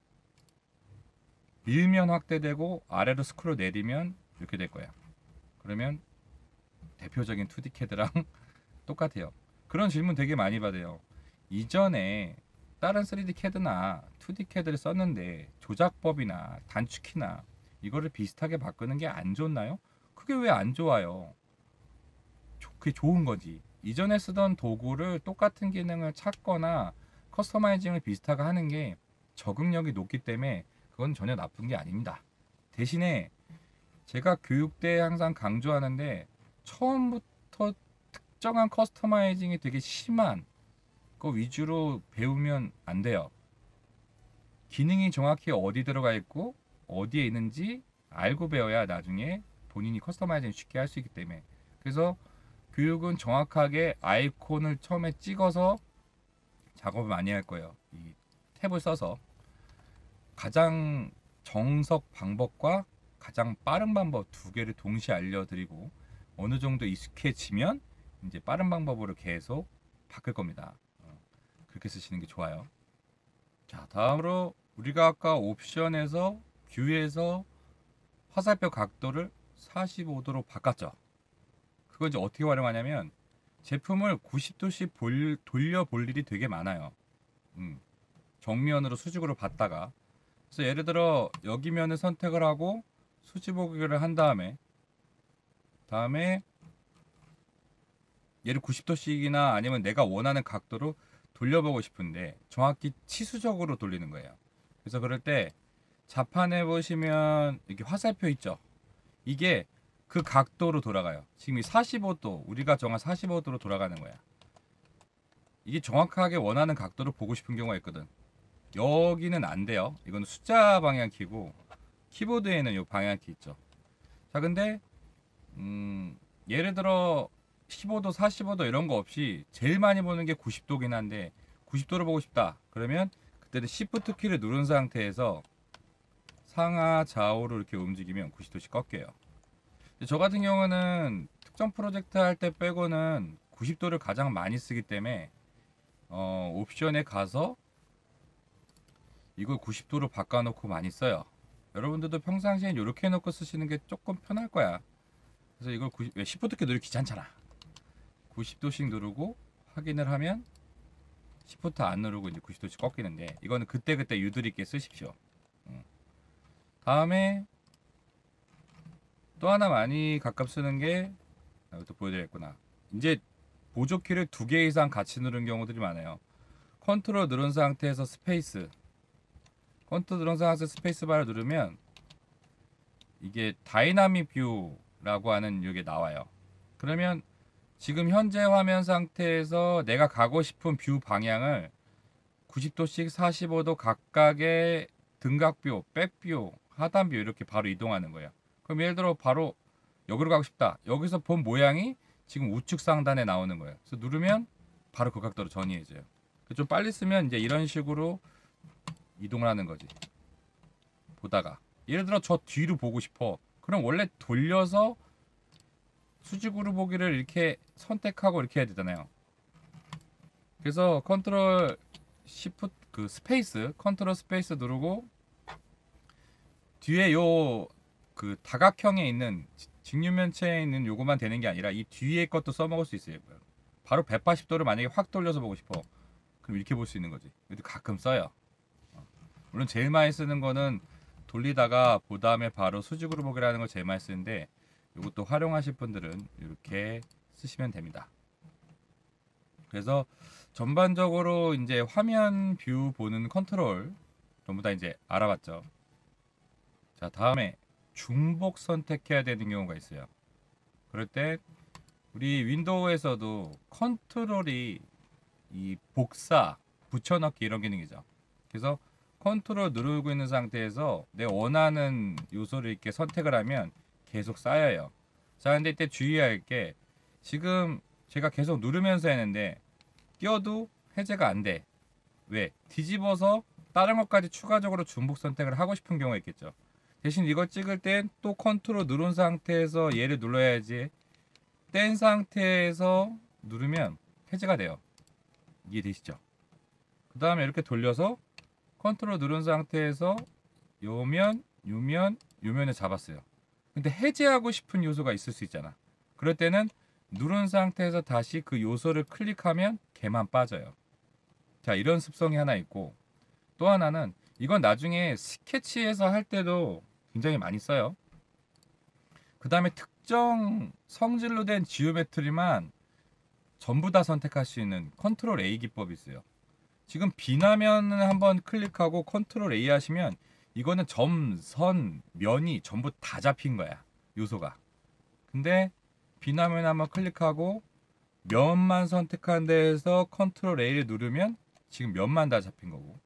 밀면 확대되고 아래로 스크롤 내리면 이렇게 될 거야. 그러면 대표적인 2D CAD랑 똑같아요. 그런 질문 되게 많이 받아요. 이전에 다른 3D CAD나 2D CAD를 썼는데 조작법이나 단축키나 이거를 비슷하게 바꾸는 게 안 좋나요? 그게 왜 안 좋아요? 그게 좋은 거지. 이전에 쓰던 도구를 똑같은 기능을 찾거나 커스터마이징을 비슷하게 하는 게 적응력이 높기 때문에 그건 전혀 나쁜 게 아닙니다. 대신에 제가 교육 때 항상 강조하는데 처음부터 특정한 커스터마이징이 되게 심한 거 위주로 배우면 안 돼요. 기능이 정확히 어디 들어가 있고 어디에 있는지 알고 배워야 나중에 본인이 커스터마이징 쉽게 할 수 있기 때문에. 그래서 교육은 정확하게 아이콘을 처음에 찍어서 작업을 많이 할 거예요. 이 탭을 써서 가장 정석 방법과 가장 빠른 방법 두 개를 동시에 알려드리고 어느 정도 익숙해지면 이제 빠른 방법으로 계속 바꿀 겁니다. 그렇게 쓰시는 게 좋아요. 자, 다음으로 우리가 아까 옵션에서 뷰에서 화살표 각도를 45도로 바꿨죠. 그거 이제 어떻게 활용하냐면 제품을 90도씩 돌려 볼 일이 되게 많아요. 정면으로 수직으로 봤다가 그래서 예를 들어 여기 면을 선택을 하고 수직보기를 한 다음에 얘를 90도씩이나 아니면 내가 원하는 각도로 돌려보고 싶은데 정확히 치수적으로 돌리는 거예요. 그래서 그럴 때 자판에 보시면 이렇게 화살표 있죠. 이게 그 각도로 돌아가요. 지금 이 45도 우리가 정한 45도로 돌아가는 거야. 이게 정확하게 원하는 각도로 보고 싶은 경우가 있거든. 여기는 안 돼요. 이건 숫자 방향키고 키보드에는 이 방향키 있죠. 자, 근데 예를 들어 15도, 45도 이런 거 없이 제일 많이 보는 게 90도긴 한데 90도를 보고 싶다. 그러면 그때는 Shift 키를 누른 상태에서 상하 좌우로 이렇게 움직이면 90도씩 꺾여요. 저 같은 경우는 특정 프로젝트 할 때 빼고는 90도를 가장 많이 쓰기 때문에 옵션에 가서 이걸 90도로 바꿔놓고 많이 써요. 여러분들도 평상시에 이렇게 해놓고 쓰시는 게 조금 편할 거야. 그래서 이걸 Shift 키 누르기 귀찮잖아. 90도씩 누르고 확인을 하면 Shift 안 누르고 이제 90도씩 꺾이는데 이거는 그때그때 유도리 있게 쓰십시오. 다음에 또 하나 많이 가끔 쓰는 게 이것도 보여드렸구나. 이제 보조키를 2개 이상 같이 누른 경우들이 많아요. 컨트롤 누른 상태에서 스페이스 컨트롤 누른 상태에서 스페이스바를 누르면 이게 다이나믹 뷰라고 하는 이게 나와요. 그러면 지금 현재 화면 상태에서 내가 가고 싶은 뷰 방향을 90도씩 45도 각각의 등각뷰, 백뷰, 하단뷰 이렇게 바로 이동하는 거예요. 그럼 예를 들어 바로 여기로 가고 싶다. 여기서 본 모양이 지금 우측 상단에 나오는 거예요. 그래서 누르면 바로 그 각도로 전이해져요. 좀 빨리 쓰면 이제 이런 식으로 이동을 하는 거지. 보다가 예를 들어 저 뒤로 보고 싶어. 그럼 원래 돌려서 수직으로 보기를 이렇게 선택하고 이렇게 해야 되잖아요. 그래서 컨트롤 시프트 그 스페이스 컨트롤 스페이스 누르고 뒤에 요 그 다각형에 있는 직육면체에 있는 요거만 되는 게 아니라 이 뒤에 것도 써먹을 수 있어요. 바로 180도를 만약에 확 돌려서 보고 싶어. 그럼 이렇게 볼 수 있는 거지. 이것도 가끔 써요. 물론 제일 많이 쓰는 거는 돌리다가 그 다음에 바로 수직으로 보기라는 걸 제일 많이 쓰는데 이것도 활용하실 분들은 이렇게 쓰시면 됩니다. 그래서 전반적으로 이제 화면 뷰 보는 컨트롤 전부 다 이제 알아봤죠. 자, 다음에 중복 선택해야 되는 경우가 있어요. 그럴 때 우리 윈도우에서도 컨트롤이 이 복사, 붙여넣기 이런 기능이죠. 그래서 컨트롤 누르고 있는 상태에서 내 원하는 요소를 이렇게 선택을 하면 계속 쌓여요. 자, 근데 이때 주의할 게 지금 제가 계속 누르면서 했는데 껴도 해제가 안 돼. 왜? 뒤집어서 다른 것까지 추가적으로 중복 선택을 하고 싶은 경우가 있겠죠. 대신 이걸 찍을 땐 또 컨트롤 누른 상태에서 얘를 눌러야지 뗀 상태에서 누르면 해제가 돼요. 이해되시죠? 그 다음에 이렇게 돌려서 컨트롤 누른 상태에서 요면, 요면, 요면을 잡았어요. 근데 해제하고 싶은 요소가 있을 수 있잖아. 그럴 때는 누른 상태에서 다시 그 요소를 클릭하면 걔만 빠져요. 자, 이런 습성이 하나 있고 또 하나는 이건 나중에 스케치에서 할 때도 굉장히 많이 써요. 그 다음에 특정 성질로 된 지오메트리만 전부 다 선택할 수 있는 컨트롤 A 기법이 있어요. 지금 비나면을 한번 클릭하고 컨트롤 A 하시면 이거는 점, 선, 면이 전부 다 잡힌 거야. 요소가. 근데 비나면 한번 클릭하고 면만 선택한 데에서 컨트롤 A를 누르면 지금 면만 다 잡힌 거고,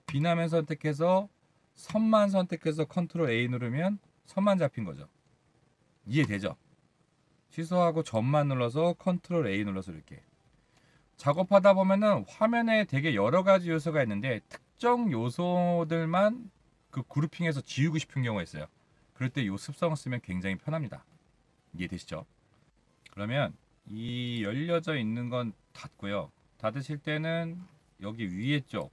비나면 선택해서 선만 선택해서 컨트롤 A 누르면 선만 잡힌 거죠. 이해되죠? 취소하고 점만 눌러서 컨트롤 A 눌러서 이렇게 작업하다 보면은 화면에 되게 여러 가지 요소가 있는데 특정 요소들만 그 그룹핑해서 지우고 싶은 경우가 있어요. 그럴 때 이 습성을 쓰면 굉장히 편합니다. 이해되시죠? 그러면 이 열려져 있는 건 닫고요. 닫으실 때는 여기 위에 쪽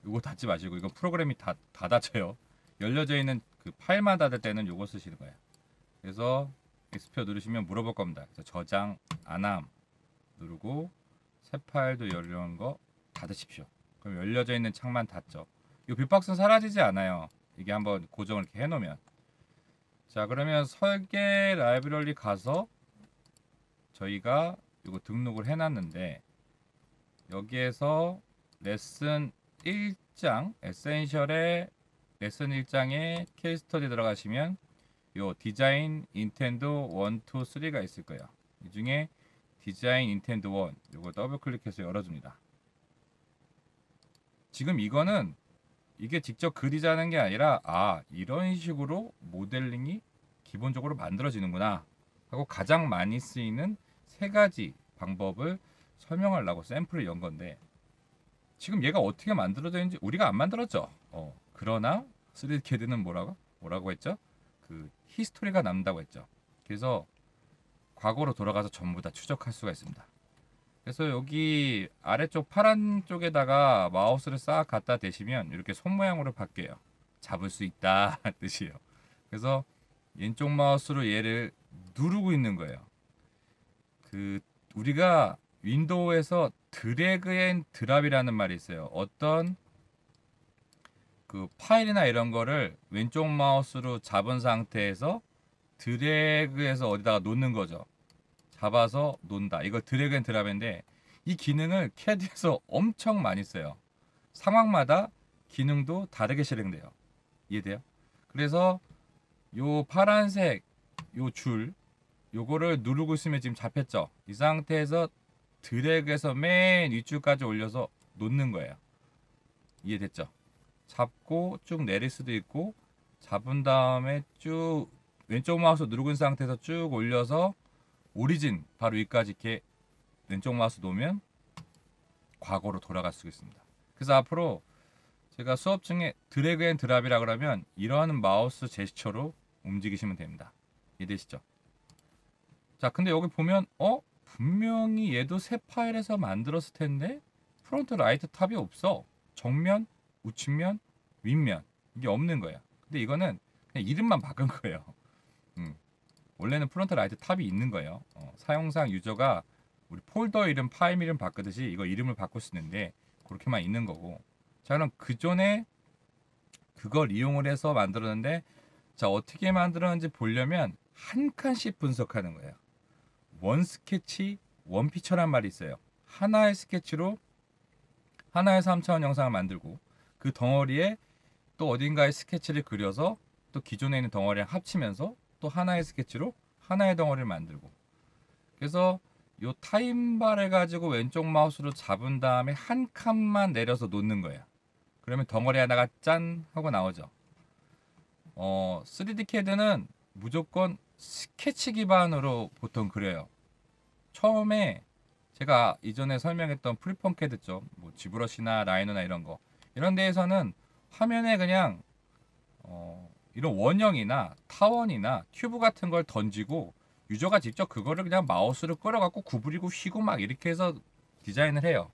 이거 닫지 마시고, 이거 프로그램이 다 닫혀요. 열려져 있는 그 파일만 닫을 때는 이거 쓰시는 거예요. 그래서 X표 누르시면 물어볼 겁니다. 그래서 저장 안함 누르고 새 파일도 열려온 거 닫으십시오. 그럼 열려져 있는 창만 닫죠. 이 빅박스는 사라지지 않아요. 이게 한번 고정을 이렇게 해놓으면. 자, 그러면 설계 라이브러리 가서 저희가 이거 등록을 해놨는데, 여기에서 레슨 1장 에센셜의 레슨 1장에 케이스 스터디 들어가시면 요 디자인 인텐도 1, 2, 3가 있을 거예요. 이 중에 디자인 인텐도 1 요거 더블 클릭해서 열어줍니다. 지금 이거는 이게 직접 그리자는 게 아니라 이런 식으로 모델링이 기본적으로 만들어지는구나 하고 가장 많이 쓰이는 세 가지 방법을 설명하려고 샘플을 연 건데, 지금 얘가 어떻게 만들어져 있는지 우리가 안 만들었죠. 그러나 3D CAD는 뭐라고 했죠? 그 히스토리가 남는다고 했죠. 그래서 과거로 돌아가서 전부 다 추적할 수가 있습니다. 그래서 여기 아래쪽 파란 쪽에다가 마우스를 싹 갖다 대시면 이렇게 손 모양으로 바뀌어요. 잡을 수 있다 뜻이에요. 그래서 왼쪽 마우스로 얘를 누르고 있는 거예요. 그 우리가 윈도우에서 드래그 앤 드랍이라는 말이 있어요. 어떤 그 파일이나 이런 거를 왼쪽 마우스로 잡은 상태에서 드래그해서 어디다가 놓는 거죠. 잡아서 놓는다. 이걸 드래그 앤 드랍인데, 이 기능을 CAD에서 엄청 많이 써요. 상황마다 기능도 다르게 실행돼요. 이해돼요? 그래서 요 파란색 요 줄 요거를 누르고 있으면 지금 잡혔죠. 이 상태에서 드래그해서 맨 윗줄까지 올려서 놓는 거예요. 이해됐죠? 잡고 쭉 내릴 수도 있고, 잡은 다음에 쭉 왼쪽 마우스 누르고 있는 상태에서 쭉 올려서 오리진 바로 위까지 이렇게 왼쪽 마우스 놓으면 과거로 돌아갈 수 있습니다. 그래서 앞으로 제가 수업 중에 드래그 앤 드랍이라 그러면 이러한 마우스 제스처로 움직이시면 됩니다. 이해되시죠? 자, 근데 여기 보면 분명히 얘도 새 파일에서 만들었을 텐데 프론트 라이트 탑이 없어. 정면, 우측면, 윗면 이게 없는 거예요. 근데 이거는 그냥 이름만 바꾼 거예요. 원래는 프론트 라이트 탑이 있는 거예요. 사용상 유저가 우리 폴더 이름, 파일 이름 바꾸듯이 이거 이름을 바꿀 수 있는데 그렇게만 있는 거고. 자, 그럼 그전에 그걸 이용을 해서 만들었는데, 자, 어떻게 만들었는지 보려면 한 칸씩 분석하는 거예요. 원 스케치, 원 피처란 말이 있어요. 하나의 스케치로 하나의 3차원 영상을 만들고 그 덩어리에 또 어딘가에 스케치를 그려서 또 기존에 있는 덩어리랑 합치면서 또 하나의 스케치로 하나의 덩어리를 만들고, 그래서 요 타임바를 가지고 왼쪽 마우스로 잡은 다음에 한 칸만 내려서 놓는 거예요. 그러면 덩어리 하나가 짠 하고 나오죠. 3D CAD는 무조건 스케치 기반으로 보통 그려요. 처음에 제가 이전에 설명했던 프리폼 CAD 쪽, 뭐 지브러시나 라이너나 이런 데에서는 화면에 그냥 이런 원형이나 타원이나 큐브 같은 걸 던지고 유저가 직접 그거를 그냥 마우스로 끌어갖고 구부리고 휘고 막 이렇게 해서 디자인을 해요.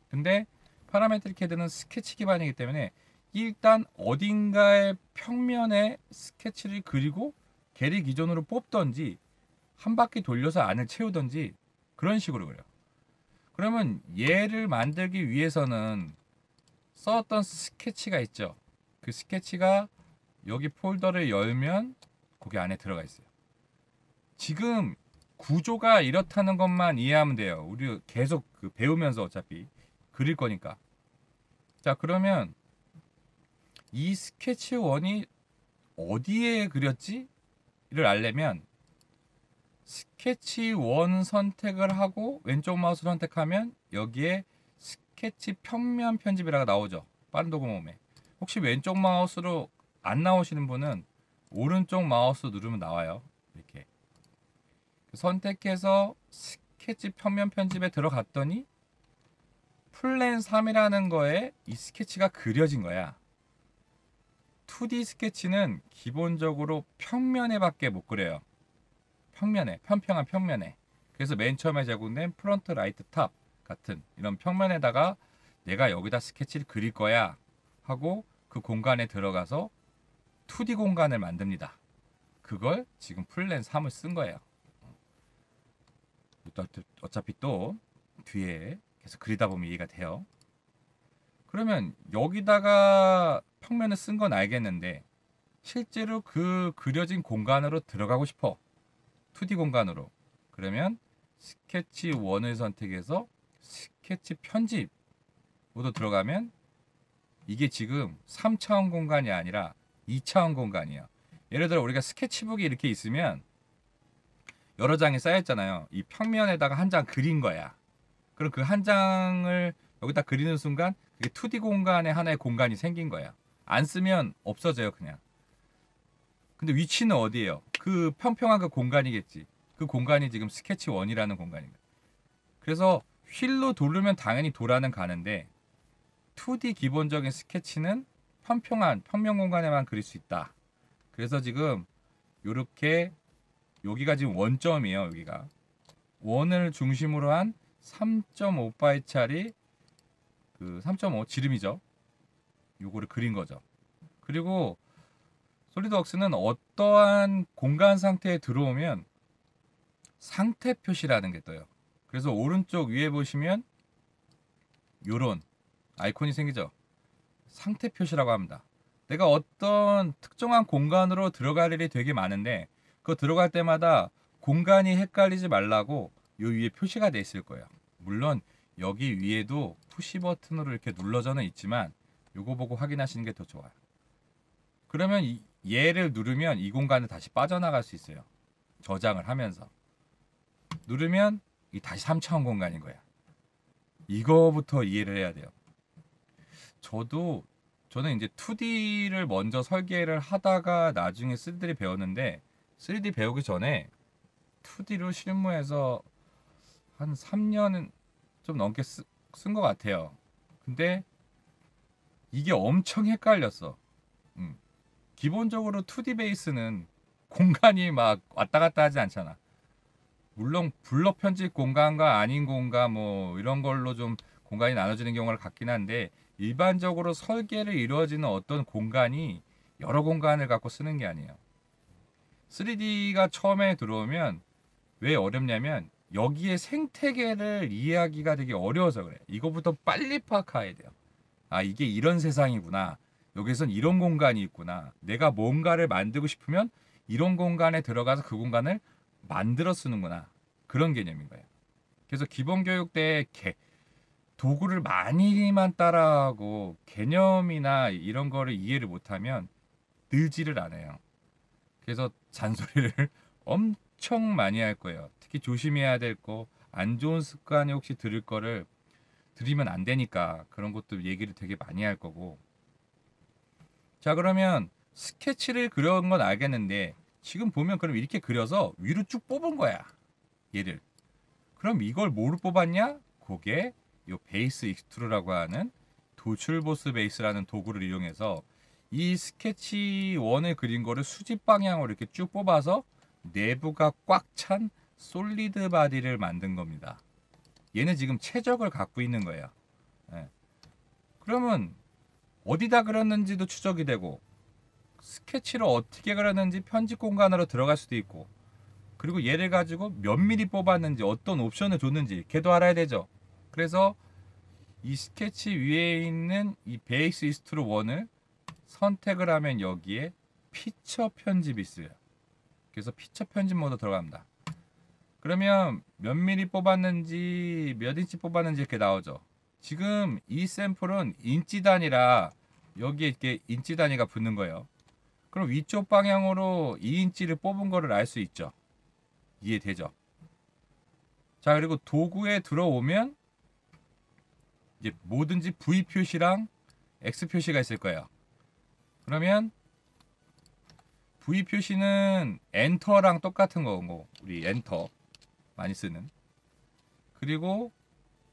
근데 파라메트릭 CAD는 스케치 기반이기 때문에 일단 어딘가의 평면에 스케치를 그리고 걔를 기존으로 뽑던지 한 바퀴 돌려서 안을 채우던지 그런 식으로 그려요. 그러면 얘를 만들기 위해서는 썼던 스케치가 있죠. 그 스케치가 여기 폴더를 열면 거기 안에 들어가 있어요. 지금 구조가 이렇다는 것만 이해하면 돼요. 우리 계속 배우면서 어차피 그릴 거니까. 자, 그러면 이 스케치 1이 어디에 그렸지? 를 알려면 스케치 1 선택을 하고 왼쪽 마우스 선택하면 여기에 스케치 평면 편집이라고 나오죠. 빠른 도구 모음에. 혹시 왼쪽 마우스로 안 나오시는 분은 오른쪽 마우스 누르면 나와요. 이렇게 선택해서 스케치 평면 편집에 들어갔더니 플랜 3이라는 거에 이 스케치가 그려진 거야. 2D 스케치는 기본적으로 평면에 밖에 못 그려요. 평면에, 편평한 평면에. 그래서 맨 처음에 제공된 프론트 라이트 탑 같은 이런 평면에다가 내가 여기다 스케치를 그릴 거야 하고 그 공간에 들어가서 2D 공간을 만듭니다. 그걸 지금 플랜 3을 쓴 거예요. 어차피 또 뒤에 계속 그리다 보면 이해가 돼요. 그러면 여기다가 평면을 쓴 건 알겠는데 실제로 그 그려진 공간으로 들어가고 싶어. 2D 공간으로. 그러면 스케치 1을 선택해서 스케치 편집 모두 들어가면 이게 지금 3차원 공간이 아니라 2차원 공간이에요. 예를 들어 우리가 스케치북이 이렇게 있으면 여러 장이 쌓였잖아요. 이 평면에다가 한 장 그린 거야. 그럼 그 한 장을 여기다 그리는 순간 그게 2D 공간에 하나의 공간이 생긴 거야. 안 쓰면 없어져요, 그냥. 근데 위치는 어디예요? 그 평평한 그 공간이겠지. 그 공간이 지금 스케치 1이라는 공간입니다. 그래서 휠로 돌르면 당연히 도라는 가는데 2D 기본적인 스케치는 평평한 평면 공간에만 그릴 수 있다. 그래서 지금 이렇게 여기가 지금 원점이에요. 여기가 원을 중심으로 한 3.5파이짜리 그 3.5 지름이죠. 요거를 그린 거죠. 그리고 솔리드웍스는 어떠한 공간 상태에 들어오면 상태 표시라는 게 떠요. 그래서 오른쪽 위에 보시면 요런 아이콘이 생기죠. 상태 표시라고 합니다. 내가 어떤 특정한 공간으로 들어갈 일이 되게 많은데 그 들어갈 때마다 공간이 헷갈리지 말라고 요 위에 표시가 돼 있을 거예요. 물론 여기 위에도 푸시 버튼으로 이렇게 눌러져는 있지만 요거 보고 확인하시는 게 더 좋아요. 그러면 얘를 누르면 이 공간을 다시 빠져나갈 수 있어요. 저장을 하면서 누르면 이 다시 3차원 공간인 거야. 이거부터 이해를 해야 돼요. 저는 이제 2D를 먼저 설계를 하다가 나중에 3D를 배웠는데 3D 배우기 전에 2D로 실무에서 한 3년은 좀 넘게 쓴 것 같아요. 근데 이게 엄청 헷갈렸어. 기본적으로 2D 베이스는 공간이 막 왔다 갔다 하지 않잖아. 물론 블록 편집 공간과 아닌 공간 뭐 이런 걸로 좀 공간이 나눠지는 경우를 갖긴 한데 일반적으로 설계를 이루어지는 어떤 공간이 여러 공간을 갖고 쓰는 게 아니에요. 3D가 처음에 들어오면 왜 어렵냐면 여기에 생태계를 이해하기가 되게 어려워서 그래. 이거부터 빨리 파악해야 돼요. 아, 이게 이런 세상이구나. 여기선 이런 공간이 있구나. 내가 뭔가를 만들고 싶으면 이런 공간에 들어가서 그 공간을 만들어 쓰는구나. 그런 개념인 거예요. 그래서 기본 교육 때 도구를 많이만 따라하고 개념이나 이런 거를 이해를 못하면 늘지를 않아요. 그래서 잔소리를 엄청 많이 할 거예요. 특히 조심해야 될 거, 안 좋은 습관이 혹시 들을 거를 들이면 안 되니까 그런 것도 얘기를 되게 많이 할 거고. 자, 그러면 스케치를 그려온 건 알겠는데 지금 보면 그럼 이렇게 그려서 위로 쭉 뽑은 거야. 얘를. 그럼 이걸 뭐로 뽑았냐? 그게 이 베이스 익스트루라고 하는 도출보스 베이스라는 도구를 이용해서 이 스케치 1을 그린 거를 수직 방향으로 이렇게 쭉 뽑아서 내부가 꽉 찬 솔리드 바디를 만든 겁니다. 얘는 지금 최적을 갖고 있는 거예요. 예. 그러면 어디다 그렸는지도 추적이 되고 스케치를 어떻게 그렸는지 편집 공간으로 들어갈 수도 있고 그리고 얘를 가지고 몇 미리 뽑았는지 어떤 옵션을 줬는지 걔도 알아야 되죠. 그래서 이 스케치 위에 있는 이 베이스 익스트루 1을 선택을 하면 여기에 피처 편집이 있어요. 그래서 피처 편집 모드 들어갑니다. 그러면 몇 미리 뽑았는지 몇 인치 뽑았는지 이렇게 나오죠. 지금 이 샘플은 인치 단위라 여기에 이렇게 인치 단위가 붙는 거예요. 그럼 위쪽 방향으로 2인치를 뽑은 거를 알 수 있죠. 이해되죠? 자, 그리고 도구에 들어오면 이제 뭐든지 V 표시랑 X 표시가 있을 거예요. 그러면 V 표시는 엔터랑 똑같은 거고, 우리 엔터 많이 쓰는. 그리고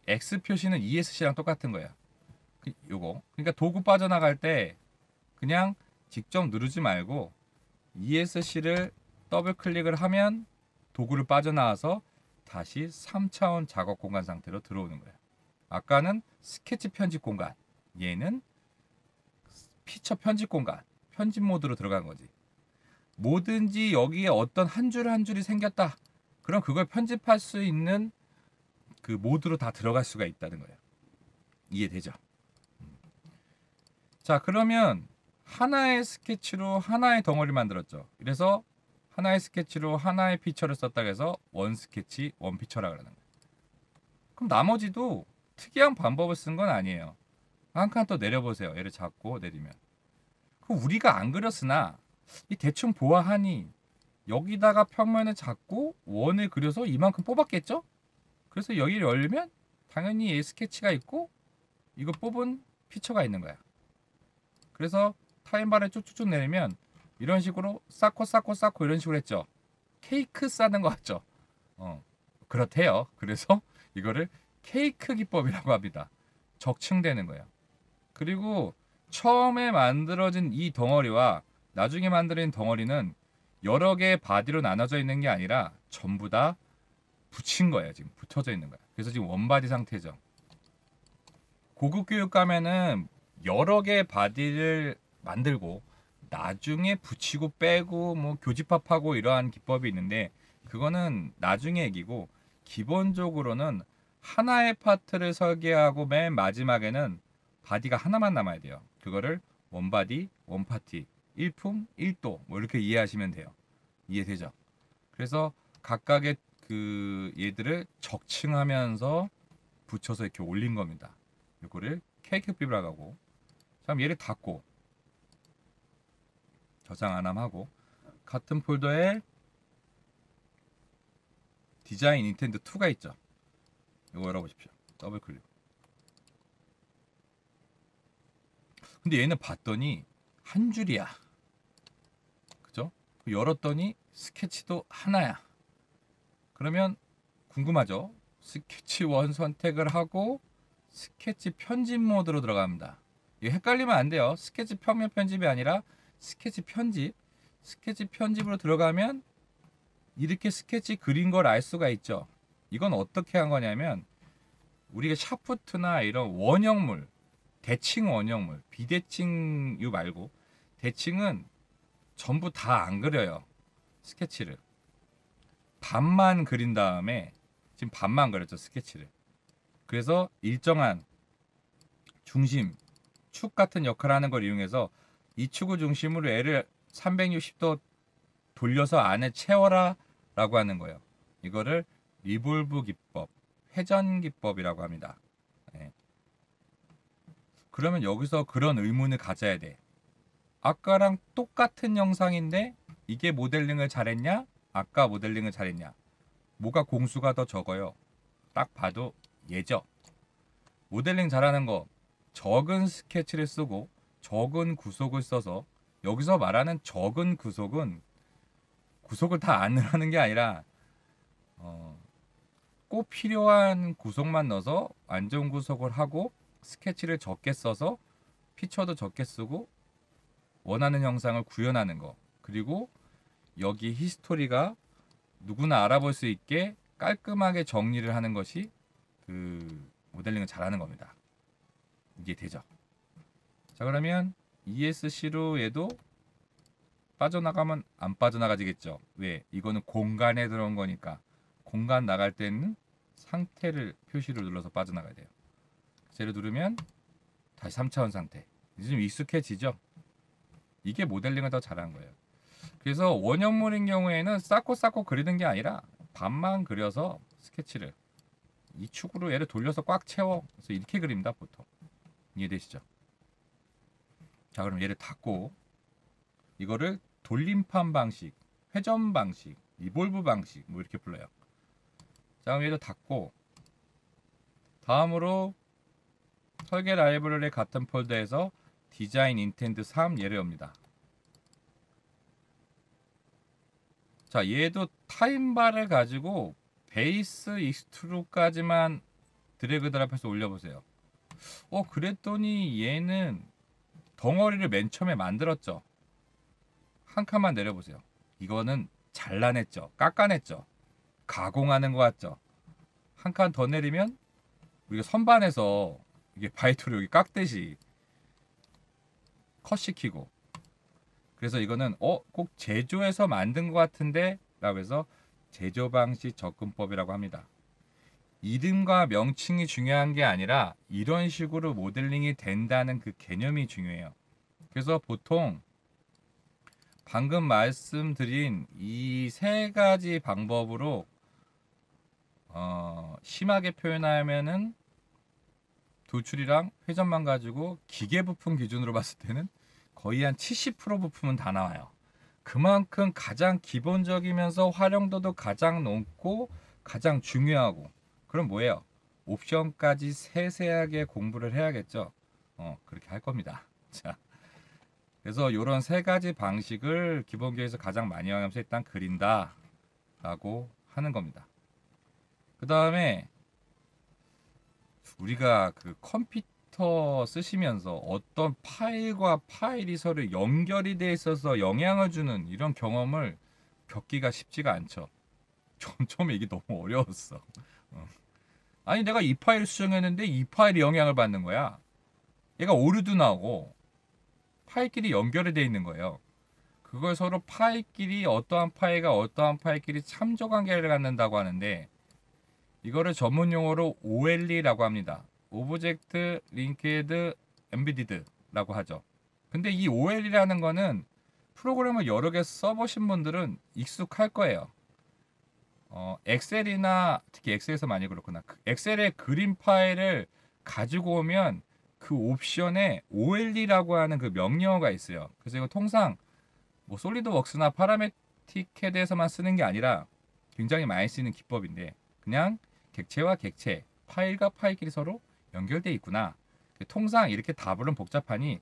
X 표시는 ESC랑 똑같은 거예요. 요거. 그러니까 도구 빠져나갈 때 그냥 직접 누르지 말고 ESC를 더블 클릭을 하면 도구를 빠져나와서 다시 3차원 작업 공간 상태로 들어오는 거예요. 아까는 스케치 편집 공간, 얘는 피처 편집 공간, 편집 모드로 들어간 거지. 뭐든지 여기에 어떤 한 줄 한 줄이 생겼다. 그럼 그걸 편집할 수 있는 그 모드로 다 들어갈 수가 있다는 거예요. 이해되죠? 자, 그러면 하나의 스케치로 하나의 덩어리를 만들었죠. 그래서 하나의 스케치로 하나의 피처를 썼다고 해서 원 스케치, 원 피처라 그러는 거예요. 그럼 나머지도 특이한 방법을 쓴 건 아니에요. 한 칸 또 내려보세요. 얘를 잡고 내리면. 그럼 우리가 안 그렸으나 이 대충 보아하니 여기다가 평면을 잡고 원을 그려서 이만큼 뽑았겠죠? 그래서 여기를 열면 당연히 이 스케치가 있고 이거 뽑은 피처가 있는 거야. 그래서 타임바를 쭉쭉쭉 내리면 이런 식으로 쌓고 쌓고 쌓고 이런 식으로 했죠. 케이크 싸는 거 같죠? 그렇대요. 그래서 이거를 케이크 기법이라고 합니다. 적층되는 거예요. 그리고 처음에 만들어진 이 덩어리와 나중에 만들어진 덩어리는 여러 개의 바디로 나눠져 있는 게 아니라 전부 다 붙인 거예요. 지금 붙어져 있는 거예요. 그래서 지금 원바디 상태죠. 고급 교육 가면은 여러 개의 바디를 만들고 나중에 붙이고 빼고 뭐 교집합하고 이러한 기법이 있는데 그거는 나중에 얘기고 기본적으로는 하나의 파트를 설계하고 맨 마지막에는 바디가 하나만 남아야 돼요. 그거를 원바디, 원파티, 일품, 일도 뭐 이렇게 이해하시면 돼요. 이해되죠? 그래서 각각의 그 얘들을 적층하면서 붙여서 이렇게 올린 겁니다. 이거를 케이크 비브라고 하고, 그럼 얘를 닫고 저장 안 함하고 같은 폴더에 디자인 인텐드 2가 있죠. 이거 열어보십시오. 더블 클릭. 근데 얘는 봤더니 한 줄이야. 그죠? 열었더니 스케치도 하나야. 그러면 궁금하죠? 스케치 원 선택을 하고 스케치 편집 모드로 들어갑니다. 이거 헷갈리면 안 돼요. 스케치 평면 편집이 아니라 스케치 편집. 스케치 편집으로 들어가면 이렇게 스케치 그린 걸 알 수가 있죠. 이건 어떻게 한 거냐면 우리가 샤프트나 이런 원형물, 대칭 원형물, 비대칭 유 말고 대칭은 전부 다 안 그려요. 스케치를. 반만 그린 다음에 지금 반만 그렸죠. 스케치를. 그래서 일정한 중심, 축 같은 역할을 하는 걸 이용해서 이 축을 중심으로 얘를 360도 돌려서 안에 채워라 라고 하는 거예요. 이거를 리볼브 기법, 회전 기법이라고 합니다. 네. 그러면 여기서 그런 의문을 가져야 돼. 아까랑 똑같은 영상인데 이게 모델링을 잘했냐? 아까 모델링을 잘했냐? 뭐가 공수가 더 적어요? 딱 봐도 얘죠. 모델링 잘하는 거 적은 스케치를 쓰고 적은 구속을 써서 여기서 말하는 적은 구속은 구속을 다 안 하는 게 아니라 꼭 필요한 구속만 넣어서 안전 구속을 하고 스케치를 적게 써서 피처도 적게 쓰고 원하는 형상을 구현하는 거. 그리고 여기 히스토리가 누구나 알아볼 수 있게 깔끔하게 정리를 하는 것이 그 모델링을 잘하는 겁니다. 이게 되죠. 자, 그러면 ESC로 얘도 빠져나가면 안 빠져나가지겠죠. 왜? 이거는 공간에 들어온 거니까 공간 나갈 때는 상태를 표시를 눌러서 빠져나가야 돼요. 쟤를 누르면 다시 3차원 상태. 이제 좀 익숙해지죠. 이게 모델링을 더 잘한 거예요. 그래서 원형물인 경우에는 쌓고 그리는 게 아니라 반만 그려서 스케치를 이 축으로 얘를 돌려서 꽉 채워. 그래서 이렇게 그립니다 보통. 이해되시죠? 자, 그럼 얘를 닫고 이거를 돌림판 방식, 회전 방식, 리볼브 방식 뭐 이렇게 불러요. 자, 그럼 얘도 닫고 다음으로 설계 라이브러리 같은 폴더에서 디자인 인텐트 3 얘를 엽니다. 자, 얘도 타임바를 가지고 베이스 익스트루까지만 드래그 드랍해서 올려보세요. 그랬더니 얘는 덩어리를 맨 처음에 만들었죠. 한 칸만 내려보세요. 이거는 잘라냈죠. 깎아냈죠. 가공하는 것 같죠. 한 칸 더 내리면 우리가 선반에서 이게 바이토를 여기 깎듯이 컷시키고, 그래서 이거는 꼭 제조해서 만든 것 같은데 라고 해서 제조 방식 접근법이라고 합니다. 이름과 명칭이 중요한 게 아니라 이런 식으로 모델링이 된다는 그 개념이 중요해요. 그래서 보통 방금 말씀드린 이 세 가지 방법으로 심하게 표현하면은 도출이랑 회전만 가지고 기계 부품 기준으로 봤을 때는 거의 한 70% 부품은 다 나와요. 그만큼 가장 기본적이면서 활용도도 가장 높고 가장 중요하고, 그럼 뭐예요? 옵션까지 세세하게 공부를 해야겠죠. 그렇게 할 겁니다. 자, 그래서 이런 세 가지 방식을 기본기에서 가장 많이 활용하면서 일단 그린다 라고 하는 겁니다. 그 다음에 우리가 그 컴퓨터 쓰시면서 어떤 파일과 파일이 서로 연결이 돼 있어서 영향을 주는 이런 경험을 겪기가 쉽지가 않죠. 처음에 이게 너무 어려웠어. 아니, 내가 이 파일 수정했는데 이 파일이 영향을 받는 거야. 얘가 오류도 나오고 파일끼리 연결이 돼 있는 거예요. 그걸 서로 파일끼리 어떠한 파일과 어떠한 파일끼리 참조 관계를 갖는다고 하는데, 이거를 전문 용어로 OLE라고 합니다. 오브젝트 링크드 엠비디드라고 하죠. 근데 이 OLE라는 거는 프로그램을 여러 개 써보신 분들은 익숙할 거예요. 엑셀이나 특히 엑셀에서 많이 그렇구나. 엑셀의 그림 파일을 가지고 오면 그 옵션에 OLE라고 하는 그 명령어가 있어요. 그래서 이거 통상 뭐 솔리드웍스나 파라메틱 CAD에서만 쓰는 게 아니라 굉장히 많이 쓰는 기법인데, 그냥 객체와 객체, 파일과 파일끼리 서로 연결돼 있구나. 통상 이렇게 답을은 복잡하니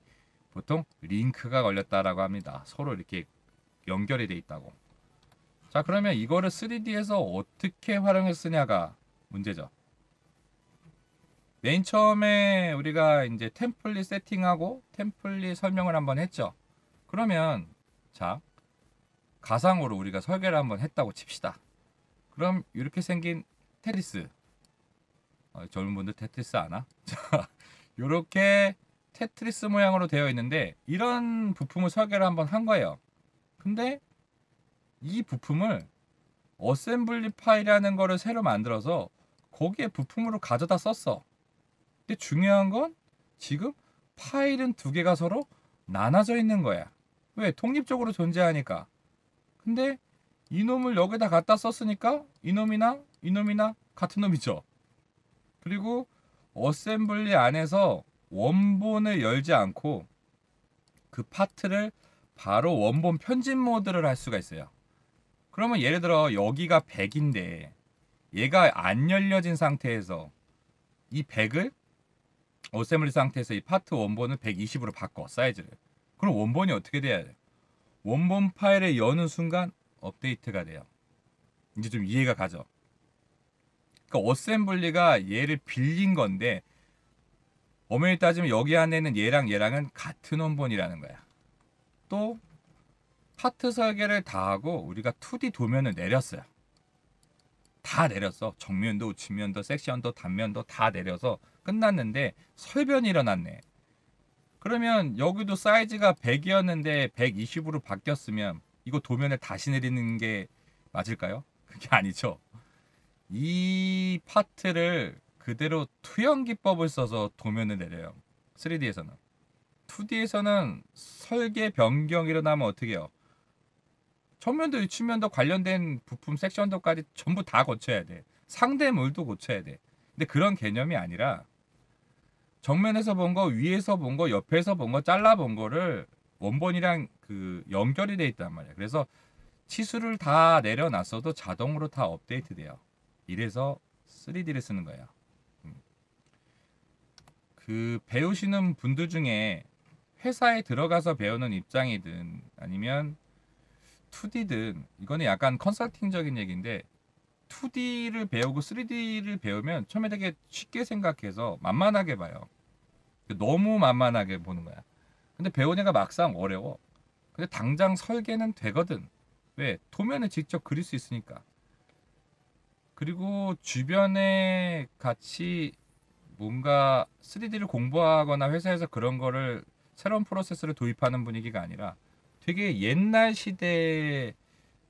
보통 링크가 걸렸다라고 합니다. 서로 이렇게 연결이 돼 있다고. 자, 그러면 이거를 3D에서 어떻게 활용했으냐가 문제죠. 맨 처음에 우리가 이제 템플릿 세팅하고 템플릿 설명을 한번 했죠. 그러면 자, 가상으로 우리가 설계를 한번 했다고 칩시다. 그럼 이렇게 생긴 테트리스, 젊은 분들 테트리스 아나? 자, 이렇게 테트리스 모양으로 되어 있는데 이런 부품을 설계를 한번 한 거예요. 근데 이 부품을 어셈블리 파일이라는 거를 새로 만들어서 거기에 부품으로 가져다 썼어. 근데 중요한 건 지금 파일은 두 개가 서로 나눠져 있는 거야. 왜? 독립적으로 존재하니까. 근데 이놈을 여기다 갖다 썼으니까 이놈이나 같은 놈이죠. 그리고 어셈블리 안에서 원본을 열지 않고 그 파트를 바로 원본 편집 모드를 할 수가 있어요. 그러면 예를 들어 여기가 100인데 얘가 안 열려진 상태에서 이 100을 어셈블리 상태에서 이 파트 원본을 120으로 바꿔, 사이즈를. 그럼 원본이 어떻게 돼야 돼? 원본 파일을 여는 순간 업데이트가 돼요. 이제 좀 이해가 가죠? 그러니까 어셈블리가 얘를 빌린 건데 엄연히 따지면 여기 안에는 얘랑은 같은 원본이라는 거야. 또 파트 설계를 다 하고 우리가 2D 도면을 내렸어요. 다 내렸어. 정면도 우측면도 섹션도 단면도 다 내려서 끝났는데 설변이 일어났네. 그러면 여기도 사이즈가 100이었는데 120으로 바뀌었으면 이거 도면을 다시 내리는 게 맞을까요? 그게 아니죠. 이 파트를 그대로 투영 기법을 써서 도면을 내려요. 3D에서는. 2D에서는 설계 변경이 일어나면 어떻게 해요? 정면도 측면도 관련된 부품 섹션도까지 전부 다 고쳐야 돼. 상대물도 고쳐야 돼. 근데 그런 개념이 아니라 정면에서 본 거, 위에서 본 거, 옆에서 본 거, 잘라 본 거를 원본이랑 그 연결이 돼 있단 말이야. 그래서 치수를 다 내려놨어도 자동으로 다 업데이트 돼요. 이래서 3D를 쓰는 거예요. 그 배우시는 분들 중에 회사에 들어가서 배우는 입장이든 아니면 2D든 이거는 약간 컨설팅적인 얘기인데 2D를 배우고 3D를 배우면 처음에 되게 쉽게 생각해서 만만하게 봐요. 너무 만만하게 보는 거야. 근데 배우니까 막상 어려워. 근데 당장 설계는 되거든. 왜? 도면을 직접 그릴 수 있으니까. 그리고 주변에 같이 뭔가 3D를 공부하거나 회사에서 그런 거를 새로운 프로세스를 도입하는 분위기가 아니라 되게 옛날 시대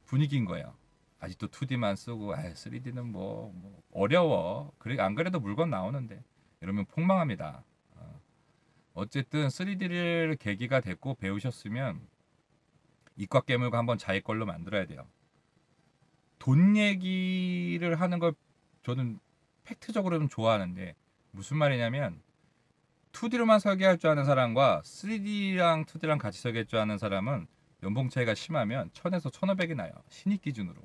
분위기인 거예요. 아직도 2D만 쓰고 3D는 뭐 어려워. 그래 안 그래도 물건 나오는데 이러면 폭망합니다. 어쨌든 3D를 계기가 됐고 배우셨으면 이과 깨물고 한번 자기 걸로 만들어야 돼요. 돈 얘기를 하는 걸 저는 팩트적으로는 좋아하는데 무슨 말이냐면 2D로만 설계할 줄 아는 사람과 3D랑 2D랑 같이 설계할 줄 아는 사람은 연봉 차이가 심하면 1000에서 1500이 나요. 신입 기준으로.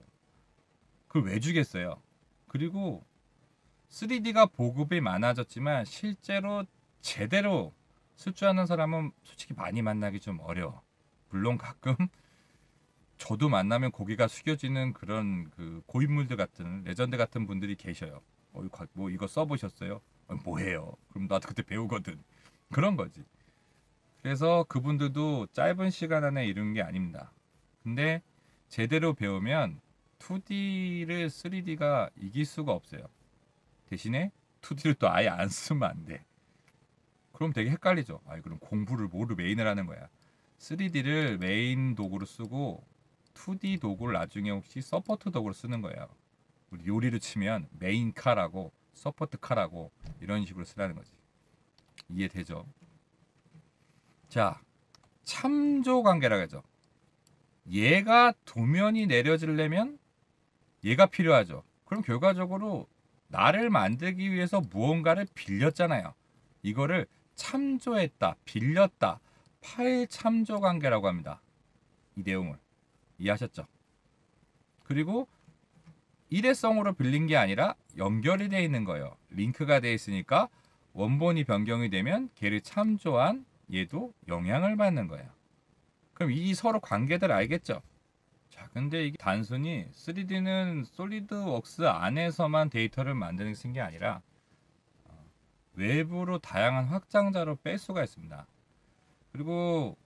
그걸 왜 주겠어요? 그리고 3D가 보급이 많아졌지만 실제로 제대로 쓸 줄 아는 사람은 솔직히 많이 만나기 좀 어려워. 물론 가끔 저도 만나면 고개가 숙여지는 그런 그 고인물들 같은 레전드 같은 분들이 계셔요. 뭐 이거 써보셨어요? 뭐해요? 그럼 나도 그때 배우거든. 그런 거지. 그래서 그분들도 짧은 시간 안에 이루는 게 아닙니다. 근데 제대로 배우면 2D를 3D가 이길 수가 없어요. 대신에 2D를 또 아예 안 쓰면 안 돼. 그럼 되게 헷갈리죠. 그럼 공부를 뭐로 메인을 하는 거야? 3D를 메인 도구로 쓰고 2D 도구를 나중에 혹시 서포트 도구로 쓰는 거예요. 우리 요리를 치면 메인 카라고 서포트 카라고 이런 식으로 쓰라는 거지. 이해되죠? 자, 참조 관계라고 하죠. 얘가 도면이 내려지려면 얘가 필요하죠. 그럼 결과적으로 나를 만들기 위해서 무언가를 빌렸잖아요. 이거를 참조했다, 빌렸다, 파일 참조 관계라고 합니다. 이 내용을 이해하셨죠? 그리고 일회성으로 빌린 게 아니라 연결이 되어 있는 거예요. 링크가 되어 있으니까 원본이 변경이 되면 걔를 참조한 얘도 영향을 받는 거예요. 그럼 이 서로 관계들 알겠죠? 자, 근데 이게 단순히 3D는 솔리드웍스 안에서만 데이터를 만드는 게 아니라 외부로 다양한 확장자로 뺄 수가 있습니다. 그리고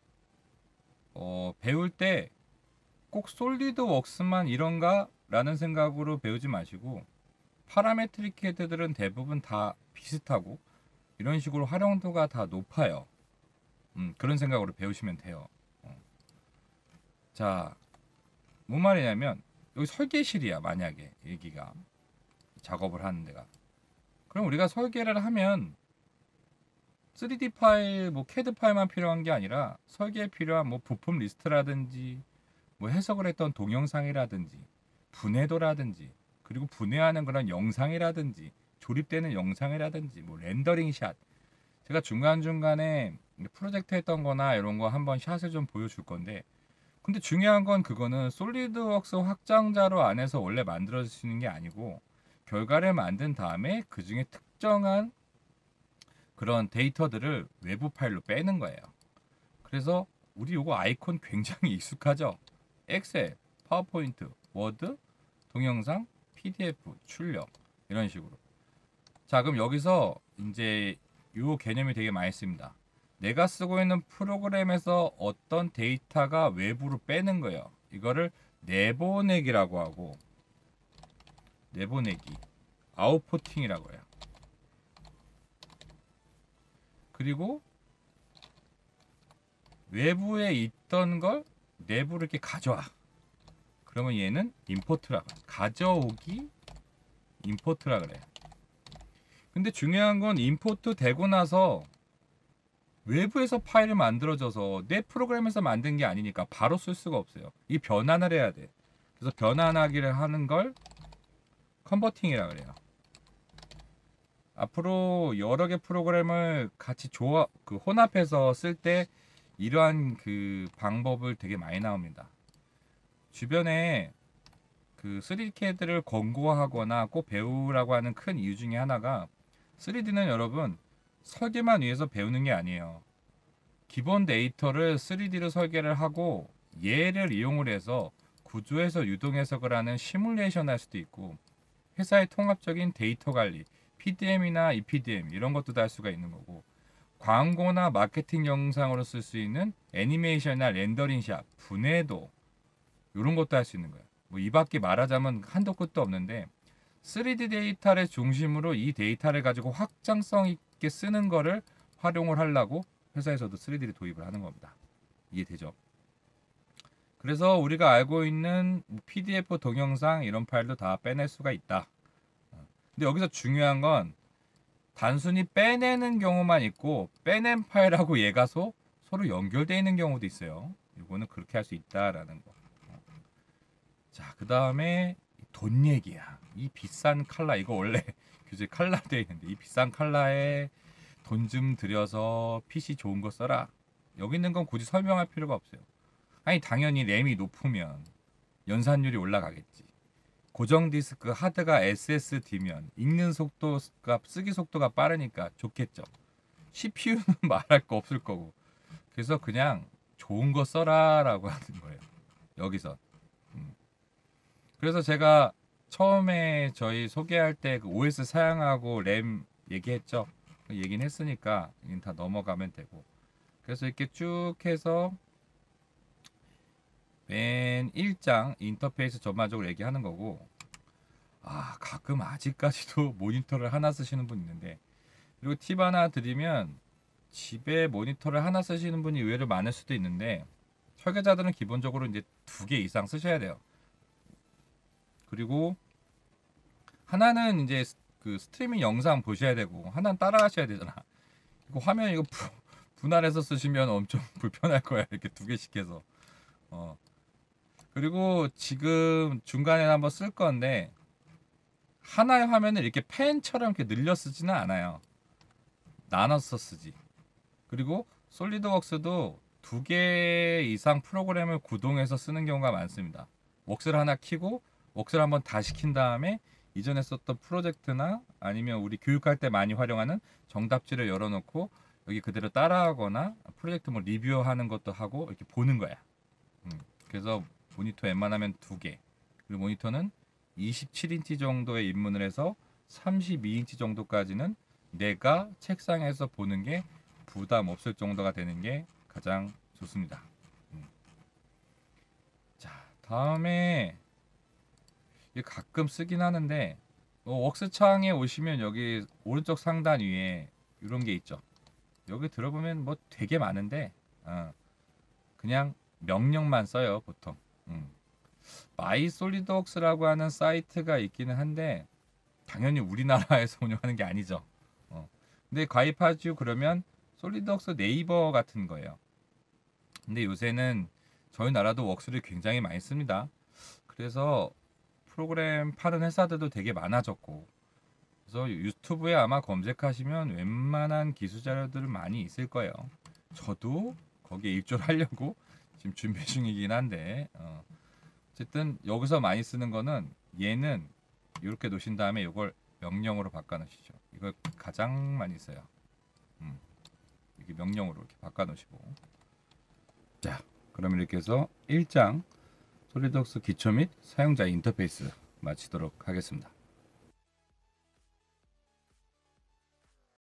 배울 때 꼭 솔리드웍스만 이런가? 라는 생각으로 배우지 마시고 파라메트릭 헤드들은 대부분 다 비슷하고 이런 식으로 활용도가 다 높아요. 그런 생각으로 배우시면 돼요. 자, 뭔 말이냐면 여기 설계실이야. 만약에 여기가 작업을 하는 데가. 그럼 우리가 설계를 하면 3D 파일, 뭐 CAD 파일만 필요한 게 아니라 설계에 필요한 뭐 부품 리스트라든지 뭐 해석을 했던 동영상이라든지 분해도라든지 그리고 분해하는 그런 영상이라든지 조립되는 영상이라든지 뭐 렌더링 샷, 제가 중간중간에 프로젝트 했던 거나 이런 거 한번 샷을 좀 보여줄 건데, 근데 중요한 건 그거는 솔리드웍스 확장자로 안에서 원래 만들어지는 게 아니고 결과를 만든 다음에 그 중에 특정한 그런 데이터들을 외부 파일로 빼는 거예요. 그래서 우리 요거 아이콘 굉장히 익숙하죠? 엑셀, 파워포인트, 워드, 동영상, PDF, 출력 이런 식으로. 자, 그럼 여기서 이제 요 개념이 되게 많이 씁니다. 내가 쓰고 있는 프로그램에서 어떤 데이터가 외부로 빼는 거예요. 이거를 내보내기라고 하고, 내보내기, 아웃포팅이라고 해요. 그리고 외부에 있던 걸 내부로 이렇게 가져와. 그러면 얘는 임포트라, 가져오기, 임포트라 그래요. 근데 중요한 건 임포트 되고 나서 외부에서 파일을 만들어져서 내 프로그램에서 만든 게 아니니까 바로 쓸 수가 없어요. 이 변환을 해야 돼. 그래서 변환하기를 하는 걸 컨버팅이라 그래요. 앞으로 여러 개 프로그램을 같이 혼합해서 쓸 때 이러한 그 방법을 되게 많이 나옵니다. 주변에 그 3D CAD를 권고하거나 꼭 배우라고 하는 큰 이유 중에 하나가 3D는 여러분 설계만 위해서 배우는 게 아니에요. 기본 데이터를 3D로 설계를 하고 얘를 이용을 해서 구조에서 유동 해석을 하는 시뮬레이션 할 수도 있고 회사의 통합적인 데이터 관리, PDM이나 EPDM 이런 것도 다 할 수가 있는 거고 광고나 마케팅 영상으로 쓸 수 있는 애니메이션이나 렌더링샵, 분해도 이런 것도 할 수 있는 거예요. 뭐 이 밖에 말하자면 한도 끝도 없는데 3D 데이터를 중심으로 이 데이터를 가지고 확장성 있게 쓰는 거를 활용을 하려고 회사에서도 3D를 도입을 하는 겁니다. 이해되죠? 그래서 우리가 알고 있는 PDF 동영상 이런 파일도 다 빼낼 수가 있다. 근데 여기서 중요한 건 단순히 빼내는 경우만 있고 빼낸 파일하고 얘가 서로 연결되어 있는 경우도 있어요. 이거는 그렇게 할 수 있다라는 거. 자, 그 다음에 돈 얘기야. 이 비싼 칼라 이거 원래 교재 칼라 되어 있는데 이 비싼 칼라에 돈 좀 들여서 PC 좋은 거 써라. 여기 있는 건 굳이 설명할 필요가 없어요. 아니 당연히 램이 높으면 연산율이 올라가겠지. 고정 디스크 하드가 SSD면 읽는 속도가 쓰기 속도가 빠르니까 좋겠죠. CPU는 말할 거 없을 거고. 그래서 그냥 좋은 거 써라라고 하는 거예요. 여기서. 그래서 제가 처음에 저희 소개할 때 그 OS 사양하고 램 얘기했죠. 얘기는 했으니까 다 넘어가면 되고. 그래서 이렇게 쭉 해서 맨 1장 인터페이스 전반적으로 얘기하는 거고. 가끔 아직까지도 모니터를 하나 쓰시는 분 있는데, 그리고 팁 하나 드리면 집에 모니터를 하나 쓰시는 분이 의외로 많을 수도 있는데 설계자들은 기본적으로 이제 2개 이상 쓰셔야 돼요. 그리고 하나는 이제 그 스트리밍 영상 보셔야 되고 하나는 따라 하셔야 되잖아. 이거 화면 이거 분할해서 쓰시면 엄청 불편할 거야. 이렇게 2개씩 해서. 그리고 지금 중간에 한번 쓸 건데 하나의 화면을 이렇게 펜처럼 이렇게 늘려 쓰지는 않아요. 나눠서 쓰지. 그리고 솔리드웍스도 2개 이상 프로그램을 구동해서 쓰는 경우가 많습니다. 웍스를 하나 키고 웍스를 한번 다시 킨 다음에 이전에 썼던 프로젝트나 아니면 우리 교육할 때 많이 활용하는 정답지를 열어놓고 여기 그대로 따라하거나 프로젝트 뭐 리뷰하는 것도 하고 이렇게 보는 거야. 그래서 모니터 웬만하면 2개. 그리고 모니터는 27인치 정도에 입문을 해서 32인치 정도까지는 내가 책상에서 보는 게 부담 없을 정도가 되는 게 가장 좋습니다. 자, 다음에 가끔 쓰긴 하는데 웍스 창에 오시면 여기 오른쪽 상단 위에 이런 게 있죠. 여기 들어보면 뭐 되게 많은데 그냥 명령만 써요 보통. 마이 솔리드웍스라고 하는 사이트가 있기는 한데 당연히 우리나라에서 운영하는 게 아니죠. 근데 가입하죠 그러면 솔리드웍스 네이버 같은 거예요. 근데 요새는 저희 나라도 웍스를 굉장히 많이 씁니다. 그래서 프로그램 파는 회사들도 되게 많아졌고, 그래서 유튜브에 아마 검색하시면 웬만한 기술 자료들 많이 있을 거예요. 저도 거기에 입조를 하려고 지금 준비 중이긴 한데 어쨌든 여기서 많이 쓰는 거는 얘는 이렇게 놓으신 다음에 이걸 명령으로 바꿔 놓으시죠. 이걸 가장 많이 써요. 이렇게 명령으로 이렇게 바꿔 놓으시고. 자, 그럼 이렇게 해서 1장 솔리드웍스 기초 및 사용자 인터페이스 마치도록 하겠습니다.